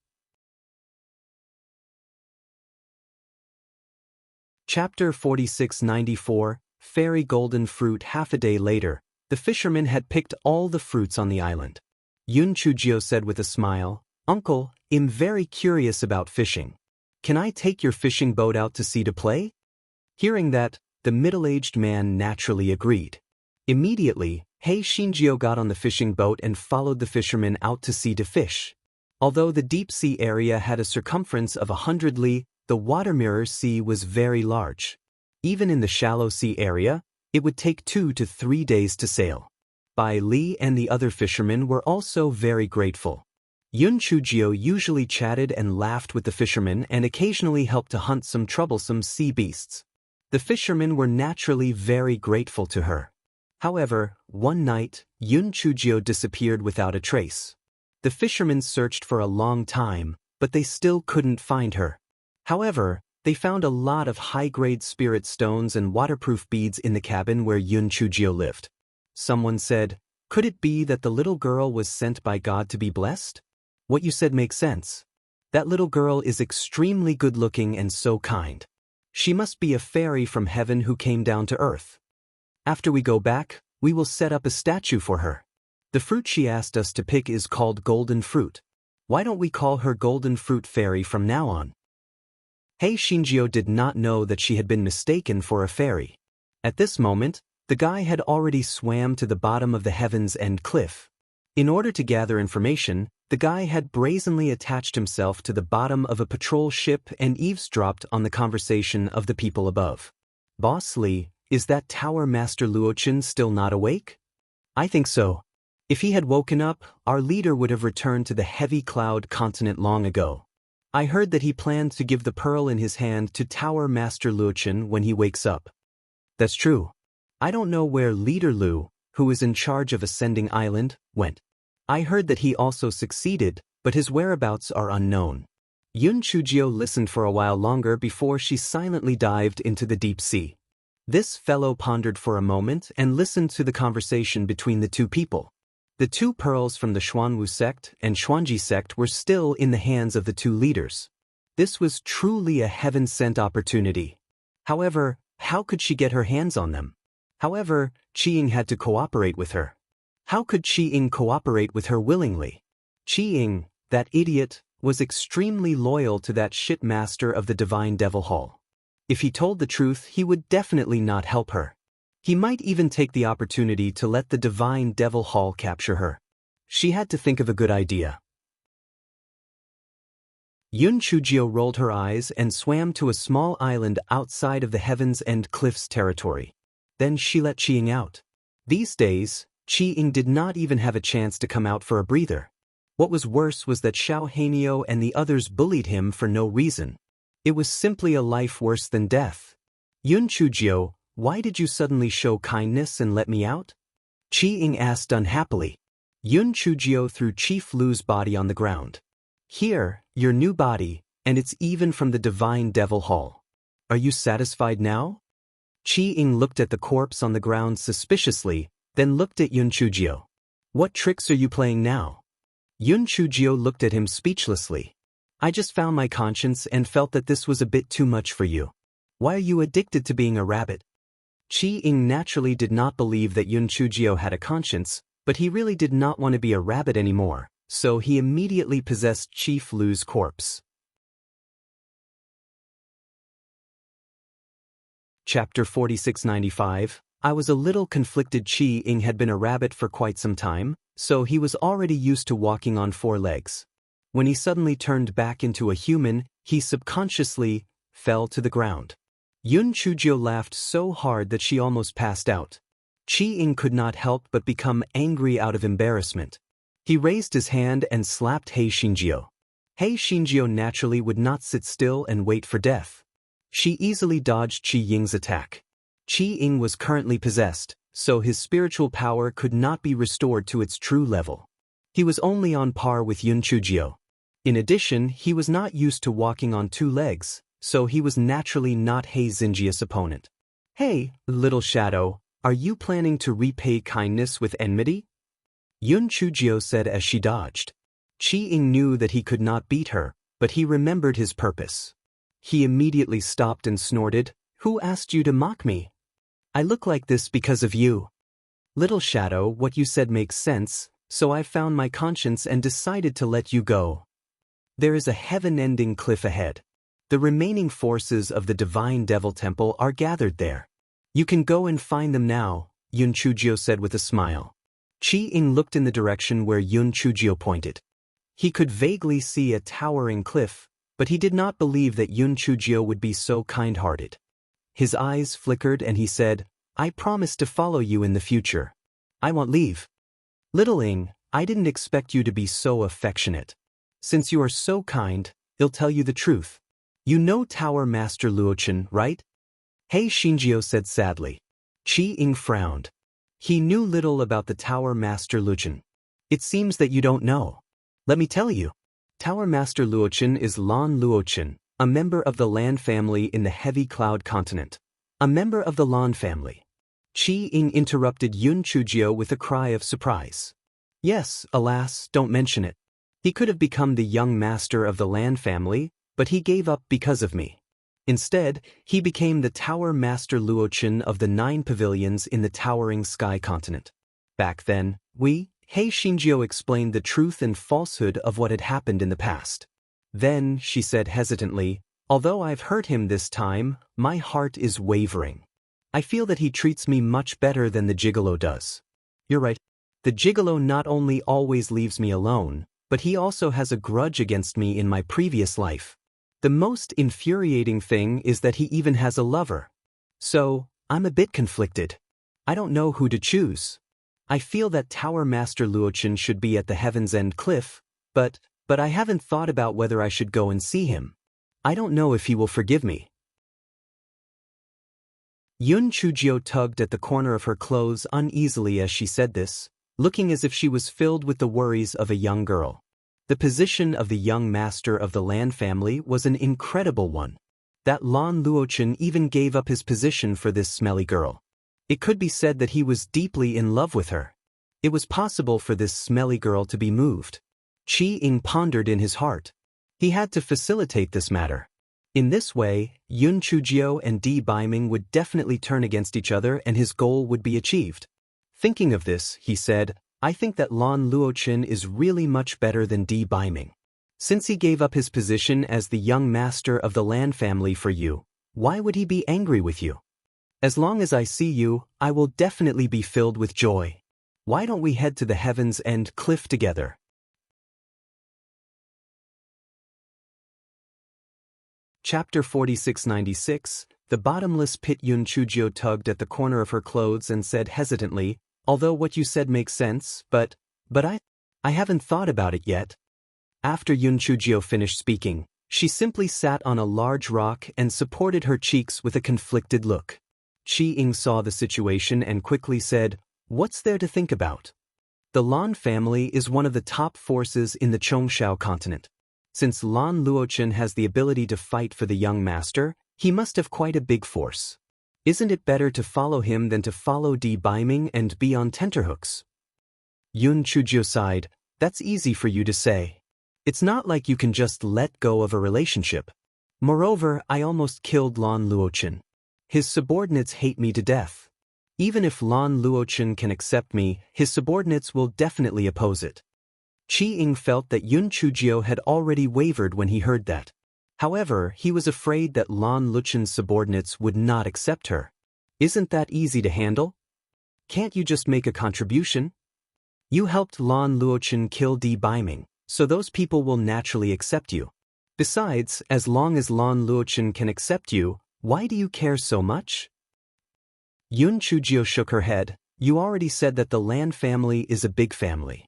Chapter 4694, Fairy Golden Fruit. Half a day later, The fisherman had picked all the fruits on the island. Yun Chujio said with a smile, "Uncle, I'm very curious about fishing. Can I take your fishing boat out to sea to play?" Hearing that, the middle-aged man naturally agreed. Immediately, Hei Shinjio got on the fishing boat and followed the fisherman out to sea to fish. Although the deep-sea area had a circumference of 100 li, the water mirror sea was very large. Even in the shallow sea area, it would take 2 to 3 days to sail. Bai Li and the other fishermen were also very grateful. Yun Chujio usually chatted and laughed with the fishermen and occasionally helped to hunt some troublesome sea beasts. The fishermen were naturally very grateful to her. However, one night, Yun Chujio disappeared without a trace. The fishermen searched for a long time, but they still couldn't find her. However, they found a lot of high-grade spirit stones and waterproof beads in the cabin where Yun Chujio lived. Someone said, "Could it be that the little girl was sent by God to be blessed?" "What you said makes sense. That little girl is extremely good-looking and so kind. She must be a fairy from heaven who came down to earth. After we go back, we will set up a statue for her. The fruit she asked us to pick is called golden fruit. Why don't we call her Golden Fruit Fairy from now on?" Hei Shinjio did not know that she had been mistaken for a fairy. At this moment, the guy had already swam to the bottom of the Heaven's End cliff. In order to gather information, the guy had brazenly attached himself to the bottom of a patrol ship and eavesdropped on the conversation of the people above. "Boss Lee, is that Tower Master Luochen still not awake?" "I think so. If he had woken up, our leader would have returned to the Heavy Cloud continent long ago. I heard that he planned to give the pearl in his hand to Tower Master Luochen when he wakes up." "That's true. I don't know where Leader Lu, who is in charge of Ascending Island, went. I heard that he also succeeded, but his whereabouts are unknown." Yun Chujio listened for a while longer before she silently dived into the deep sea. This fellow pondered for a moment and listened to the conversation between the two people. The 2 pearls from the Xuanwu sect and Xuanji sect were still in the hands of the 2 leaders. This was truly a heaven-sent opportunity. However, how could she get her hands on them? However, Qi-Ying had to cooperate with her. How could Qi-Ying cooperate with her willingly? Qi-Ying, that idiot, was extremely loyal to that shit master of the Divine Devil Hall. If he told the truth, he would definitely not help her. He might even take the opportunity to let the Divine Devil Hall capture her. She had to think of a good idea. Yun Chujio rolled her eyes and swam to a small island outside of the Heaven's End Cliffs territory. Then she let Qi-Ying out. These days, Qi-Ying did not even have a chance to come out for a breather. What was worse was that Xiao Hanio and the others bullied him for no reason. It was simply a life worse than death. "Yun Chujio, why did you suddenly show kindness and let me out?" Qi-Ying asked unhappily. Yun Chujio threw Chief Lu's body on the ground. "Here, your new body, and it's even from the Divine Devil Hall. Are you satisfied now?" Qi-Ying looked at the corpse on the ground suspiciously, then looked at Yun Chujio. "What tricks are you playing now?" Yun Chujio looked at him speechlessly. "I just found my conscience and felt that this was a bit too much for you. Why are you addicted to being a rabbit?" Qi-Ying naturally did not believe that Yun Chujio had a conscience, but he really did not want to be a rabbit anymore, so he immediately possessed Chief Lu's corpse. Chapter 4695. I was a little conflicted. Qi-Ying had been a rabbit for quite some time, so he was already used to walking on 4 legs. When he suddenly turned back into a human, he subconsciously fell to the ground. Yun Chujio laughed so hard that she almost passed out. Qi-Ying could not help but become angry out of embarrassment. He raised his hand and slapped Hei Shinjio. Hei Shinjio naturally would not sit still and wait for death. She easily dodged Qi-Ying's attack. Qi-Ying was currently possessed, so his spiritual power could not be restored to its true level. He was only on par with Yun Chujio. In addition, he was not used to walking on 2 legs, so he was naturally not Hei Xinjia's opponent. "Hey, little shadow, are you planning to repay kindness with enmity?" Yun Chujio said as she dodged. Qi-Ying knew that he could not beat her, but he remembered his purpose. He immediately stopped and snorted, "Who asked you to mock me? I look like this because of you." Little shadow, what you said makes sense, so I've found my conscience and decided to let you go. There is a heaven-ending cliff ahead. The remaining forces of the divine devil temple are gathered there. You can go and find them now, Yun Chujio said with a smile. Chi-Ing looked in the direction where Yun Chujio pointed. He could vaguely see a towering cliff, but he did not believe that Yun Chujio would be so kind-hearted. His eyes flickered and he said, I promise to follow you in the future. I won't leave. Little Ing, I didn't expect you to be so affectionate. Since you are so kind, I'll tell you the truth. You know Tower Master Luochen, right? Hei Shinjio said sadly. Chi-Ing frowned. He knew little about the Tower Master Luochen. It seems that you don't know. Let me tell you. Tower Master Luochen is Lan Luochen, a member of the Lan family in the Heavy Cloud continent. A member of the Lan family. Chi-Ing interrupted Yun Chujio with a cry of surprise. Yes, alas, don't mention it. He could have become the young master of the Lan family, but he gave up because of me. Instead, he became the Tower Master Luochen of the 9 pavilions in the towering sky continent. Back then, Hei Shinjio explained the truth and falsehood of what had happened in the past. Then, she said hesitantly, although I've hurt him this time, my heart is wavering. I feel that he treats me much better than the gigolo does. You're right. The gigolo not only always leaves me alone, but he also has a grudge against me in my previous life. The most infuriating thing is that he even has a lover. So, I'm a bit conflicted. I don't know who to choose. I feel that Tower Master Luochen should be at the Heaven's End cliff, but I haven't thought about whether I should go and see him. I don't know if he will forgive me. Yun Chujio tugged at the corner of her clothes uneasily as she said this, looking as if she was filled with the worries of a young girl. The position of the young master of the Lan family was an incredible one. That Lan Luochen even gave up his position for this smelly girl. It could be said that he was deeply in love with her. It was possible for this smelly girl to be moved. Chi-Ing pondered in his heart. He had to facilitate this matter. In this way, Yun Chujio and Di Baiming would definitely turn against each other and his goal would be achieved. Thinking of this, he said, I think that Lan Luochen is really much better than Di Baiming. Since he gave up his position as the young master of the Lan family for you, why would he be angry with you? As long as I see you, I will definitely be filled with joy. Why don't we head to the Heaven's End cliff together? Chapter 4696, The Bottomless Pit. Yun Chujio tugged at the corner of her clothes and said hesitantly, although what you said makes sense, but I haven't thought about it yet. After Yun Chujio finished speaking, she simply sat on a large rock and supported her cheeks with a conflicted look. Chi-Ing saw the situation and quickly said, what's there to think about? The Lan family is one of the top forces in the Chongshao continent. Since Lan Luochen has the ability to fight for the young master, he must have quite a big force. Isn't it better to follow him than to follow Di Baiming and be on tenterhooks? Yun Chujio sighed, that's easy for you to say. It's not like you can just let go of a relationship. Moreover, I almost killed Lan Luochen. His subordinates hate me to death. Even if Lan Luochen can accept me, his subordinates will definitely oppose it. Chi-Ing felt that Yun Chujio had already wavered when he heard that. However, he was afraid that Lan Luochen's subordinates would not accept her. Isn't that easy to handle? Can't you just make a contribution? You helped Lan Luochen kill Di Baiming, so those people will naturally accept you. Besides, as long as Lan Luochen can accept you, why do you care so much? Yun Chujio shook her head. You already said that the Lan family is a big family.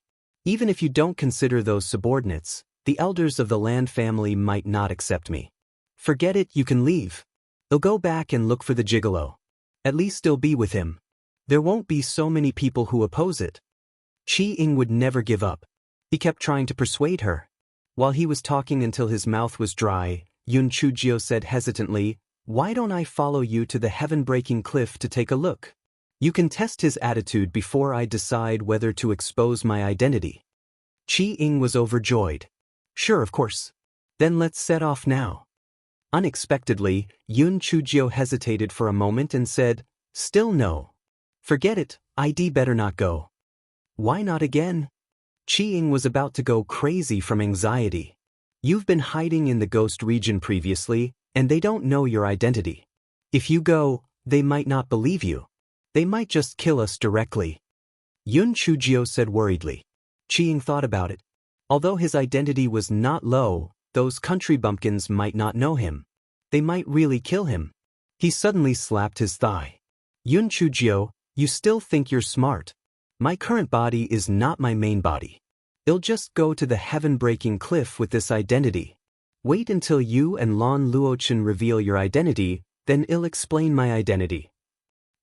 Even if you don't consider those subordinates, the elders of the Lan family might not accept me. Forget it, you can leave. They'll go back and look for the gigolo. At least they'll be with him. There won't be so many people who oppose it. Chi-Ing would never give up. He kept trying to persuade her. While he was talking until his mouth was dry, Yun Chujio said hesitantly, why don't I follow you to the heaven-breaking cliff to take a look? You can test his attitude before I decide whether to expose my identity. Chi-Ing was overjoyed. Sure, of course. Then let's set off now. Unexpectedly, Yun Chujio hesitated for a moment and said, still no. Forget it, I'd better not go. Why not again? Qi was about to go crazy from anxiety. You've been hiding in the ghost region previously, and they don't know your identity. If you go, they might not believe you. They might just kill us directly. Yun Chujio said worriedly. Qi thought about it. Although his identity was not low, those country bumpkins might not know him. They might really kill him. He suddenly slapped his thigh. Yun Chujio, you still think you're smart. My current body is not my main body. I'll just go to the heaven-breaking cliff with this identity. Wait until you and Lan Luochen reveal your identity, then I'll explain my identity.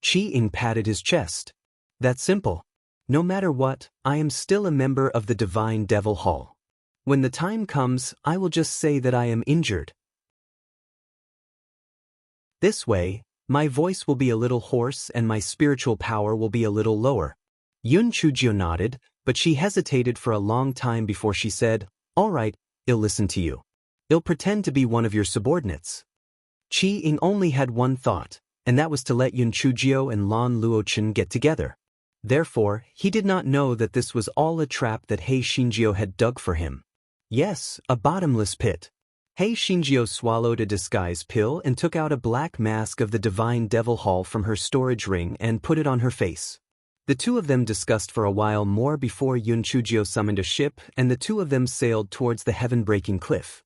Qi patted his chest. That's simple. No matter what, I am still a member of the Divine Devil Hall. When the time comes, I will just say that I am injured. This way, my voice will be a little hoarse and my spiritual power will be a little lower. Yun Chujio nodded, but she hesitated for a long time before she said, All right, I'll listen to you. I'll pretend to be one of your subordinates. Qi only had one thought, and that was to let Yun Chujio and Lan Luochen get together. Therefore, he did not know that this was all a trap that Hei Shinjio had dug for him. Yes, a bottomless pit. Hei Shinjio swallowed a disguise pill and took out a black mask of the Divine Devil Hall from her storage ring and put it on her face. The two of them discussed for a while more before Yun Chujio summoned a ship and the two of them sailed towards the heaven-breaking cliff.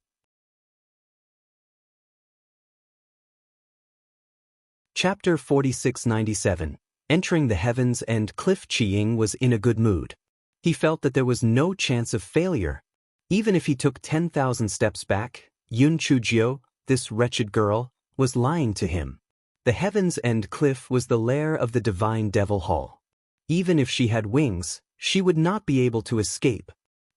Chapter 4697. Entering the heavens and Cliff. Qi was in a good mood. He felt that there was no chance of failure. Even if he took 10,000 steps back, Yun Chujio, this wretched girl, was lying to him. The heavens and Cliff was the lair of the Divine Devil Hall. Even if she had wings, she would not be able to escape.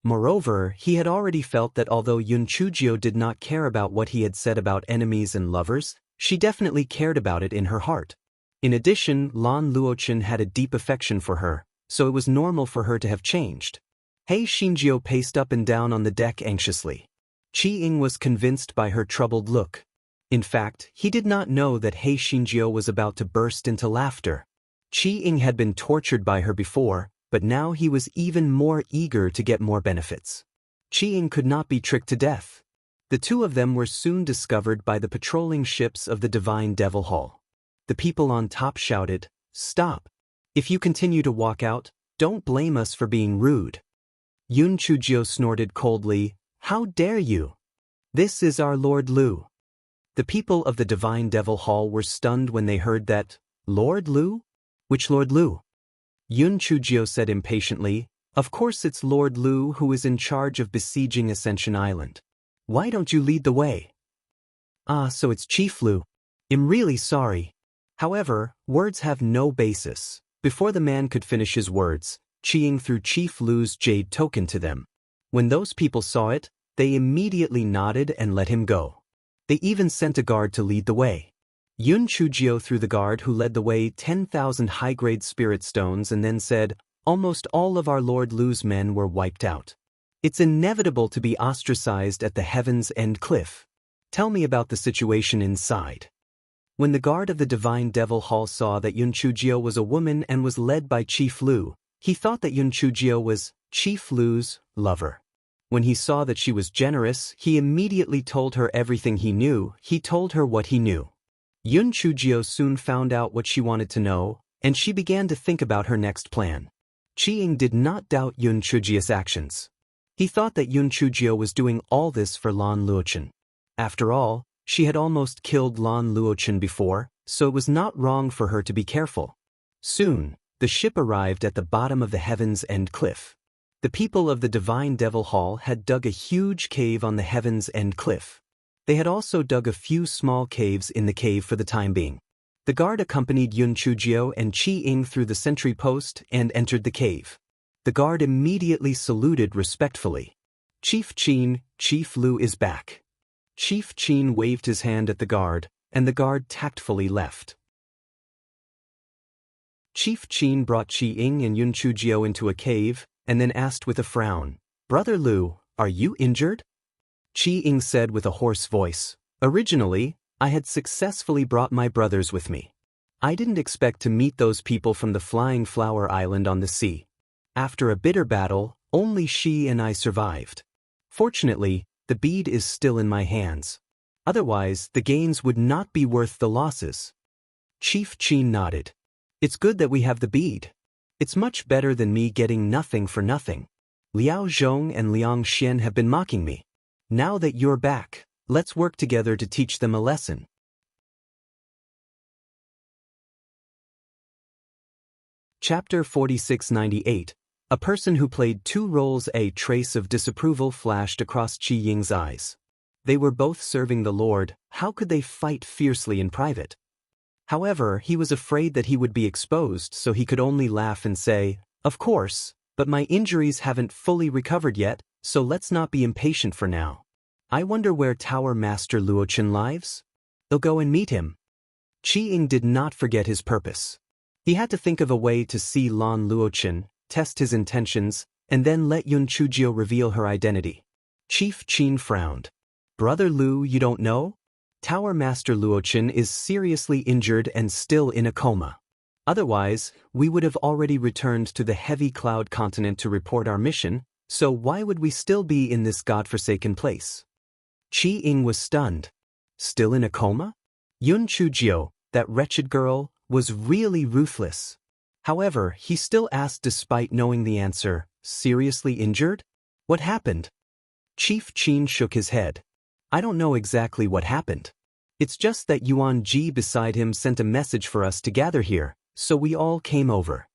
Moreover, he had already felt that although Yun Chujio did not care about what he had said about enemies and lovers, she definitely cared about it in her heart. In addition, Lan Luochen had a deep affection for her, so it was normal for her to have changed. Hei Shinjio paced up and down on the deck anxiously. Qi was convinced by her troubled look. In fact, he did not know that Hei Shinjio was about to burst into laughter. Qi had been tortured by her before, but now he was even more eager to get more benefits. Qi could not be tricked to death. The two of them were soon discovered by the patrolling ships of the Divine Devil Hall. The people on top shouted, Stop! If you continue to walk out, don't blame us for being rude. Yun Chujio snorted coldly, How dare you? This is our Lord Lu. The people of the Divine Devil Hall were stunned when they heard that, Lord Lu? Which Lord Lu? Yun Chujio said impatiently, Of course it's Lord Lu who is in charge of besieging Ascension Island. Why don't you lead the way? Ah, so it's Chief Lu. I'm really sorry. However, words have no basis. Before the man could finish his words, Qi threw Chief Lu's jade token to them. When those people saw it, they immediately nodded and let him go. They even sent a guard to lead the way. Yun Chujio threw the guard who led the way 10,000 high-grade spirit stones and then said, Almost all of our Lord Lu's men were wiped out. It's inevitable to be ostracized at the Heaven's End Cliff. Tell me about the situation inside. When the guard of the Divine Devil Hall saw that Yun Chujio was a woman and was led by Chief Lu, he thought that Yun Chujio was Chief Lu's lover. When he saw that she was generous, he immediately told her everything he knew. He told her what he knew. Yun Chujio soon found out what she wanted to know, and she began to think about her next plan. Qi did not doubt Yun Chujio's actions. He thought that Yun Chujio was doing all this for Lan Luochen. After all, she had almost killed Lan Luochen before, so it was not wrong for her to be careful. Soon, the ship arrived at the bottom of the Heaven's End Cliff. The people of the Divine Devil Hall had dug a huge cave on the Heaven's End Cliff. They had also dug a few small caves in the cave for the time being. The guard accompanied Yun Chujio and Qi through the sentry post and entered the cave. The guard immediately saluted respectfully. Chief Qin, Chief Lu is back. Chief Qin waved his hand at the guard, and the guard tactfully left. Chief Qin brought Qi and Yun Chujio into a cave, and then asked with a frown, Brother Lu, are you injured? Qi said with a hoarse voice, Originally, I had successfully brought my brothers with me. I didn't expect to meet those people from the Flying Flower Island on the sea. After a bitter battle, only she and I survived. Fortunately, the bead is still in my hands. Otherwise, the gains would not be worth the losses. Chief Qin nodded. It's good that we have the bead. It's much better than me getting nothing for nothing. Liao Zhong and Liang Xian have been mocking me. Now that you're back, let's work together to teach them a lesson. Chapter 4698. A person who played two roles. A trace of disapproval flashed across Qi Ying's eyes. They were both serving the Lord. How could they fight fiercely in private? However, he was afraid that he would be exposed, so he could only laugh and say, "Of course, but my injuries haven't fully recovered yet, so let's not be impatient for now. I wonder where Tower Master Luochen lives? I'll go and meet him." Qi Ying did not forget his purpose. He had to think of a way to see Lan Luochen, test his intentions, and then let Yun Chujio reveal her identity. Chief Qin frowned. "Brother Lu, you don't know? Tower Master Luochen is seriously injured and still in a coma. Otherwise, we would have already returned to the Heavy Cloud continent to report our mission, so why would we still be in this godforsaken place?" Qi Ying was stunned. Still in a coma? Yun Chujio, that wretched girl, was really ruthless. However, he still asked despite knowing the answer, "Seriously injured? What happened?" Chief Qin shook his head. "I don't know exactly what happened. It's just that Yuan Ji beside him sent a message for us to gather here, so we all came over.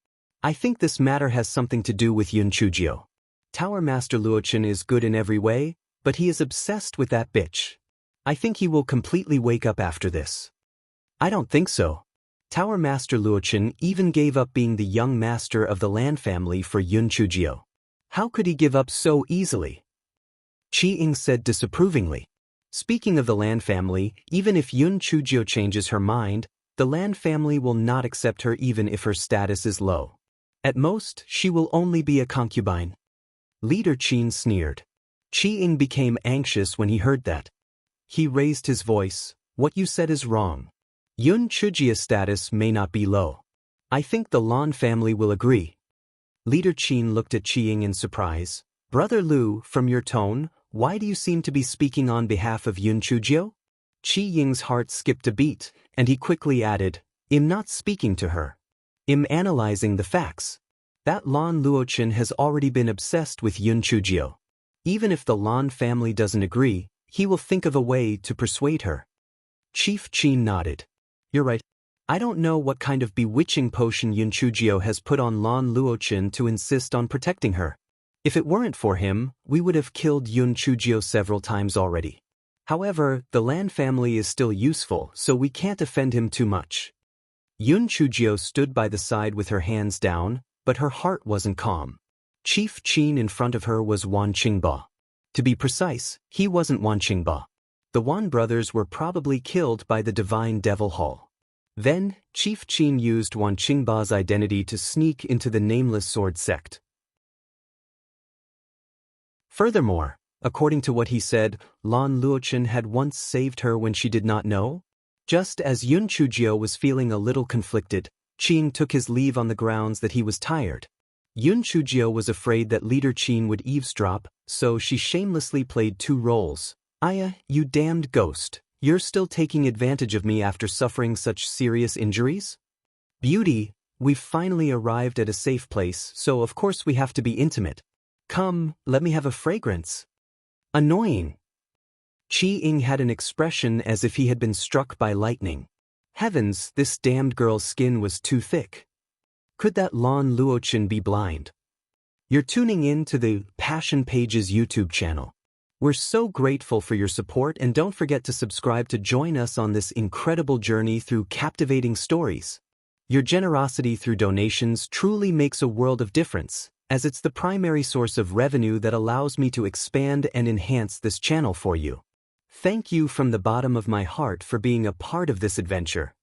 I think this matter has something to do with Yun Chujio. Tower Master Luochen is good in every way, but he is obsessed with that bitch. I think he will completely wake up after this." "I don't think so. Tower Master Luochen even gave up being the young master of the Lan family for Yun Chujio. How could he give up so easily?" Qi Ying said disapprovingly. "Speaking of the Lan family, even if Yun Chujio changes her mind, the Lan family will not accept her even if her status is low. At most, she will only be a concubine." Leader Qin sneered. Qi Ying became anxious when he heard that. He raised his voice. "What you said is wrong. Yun Chujio's status may not be low. I think the Lan family will agree." Leader Qin looked at Qi Ying in surprise. "Brother Lu, from your tone, why do you seem to be speaking on behalf of Yun Chujio?" Qi Ying's heart skipped a beat, and he quickly added, "I'm not speaking to her. I'm analyzing the facts. That Lan Luochen has already been obsessed with Yun Chujio. Even if the Lan family doesn't agree, he will think of a way to persuade her." Chief Qin nodded. "You're right. I don't know what kind of bewitching potion Yun Chujio has put on Lan Luochen to insist on protecting her. If it weren't for him, we would have killed Yun Chujio several times already. However, the Lan family is still useful, so we can't offend him too much." Yun Chujio stood by the side with her hands down, but her heart wasn't calm. Chief Qin in front of her was Wan Qingba. To be precise, he wasn't Wan Qingba. The Wan brothers were probably killed by the Divine Devil Hall. Then, Chief Qin used Wan Qingba's identity to sneak into the Nameless Sword sect. Furthermore, according to what he said, Lan Luochen had once saved her when she did not know. Just as Yun Chujio was feeling a little conflicted, Qin took his leave on the grounds that he was tired. Yun Chujio was afraid that Leader Qin would eavesdrop, so she shamelessly played two roles. "Aya, you damned ghost. You're still taking advantage of me after suffering such serious injuries? Beauty, we've finally arrived at a safe place, so of course we have to be intimate. Come, let me have a fragrance." Annoying. Qi Ying had an expression as if he had been struck by lightning. Heavens, this damned girl's skin was too thick. Could that Lan Luochen be blind? You're tuning in to the Passion Pages YouTube channel. We're so grateful for your support, and don't forget to subscribe to join us on this incredible journey through captivating stories. Your generosity through donations truly makes a world of difference, as it's the primary source of revenue that allows me to expand and enhance this channel for you. Thank you from the bottom of my heart for being a part of this adventure.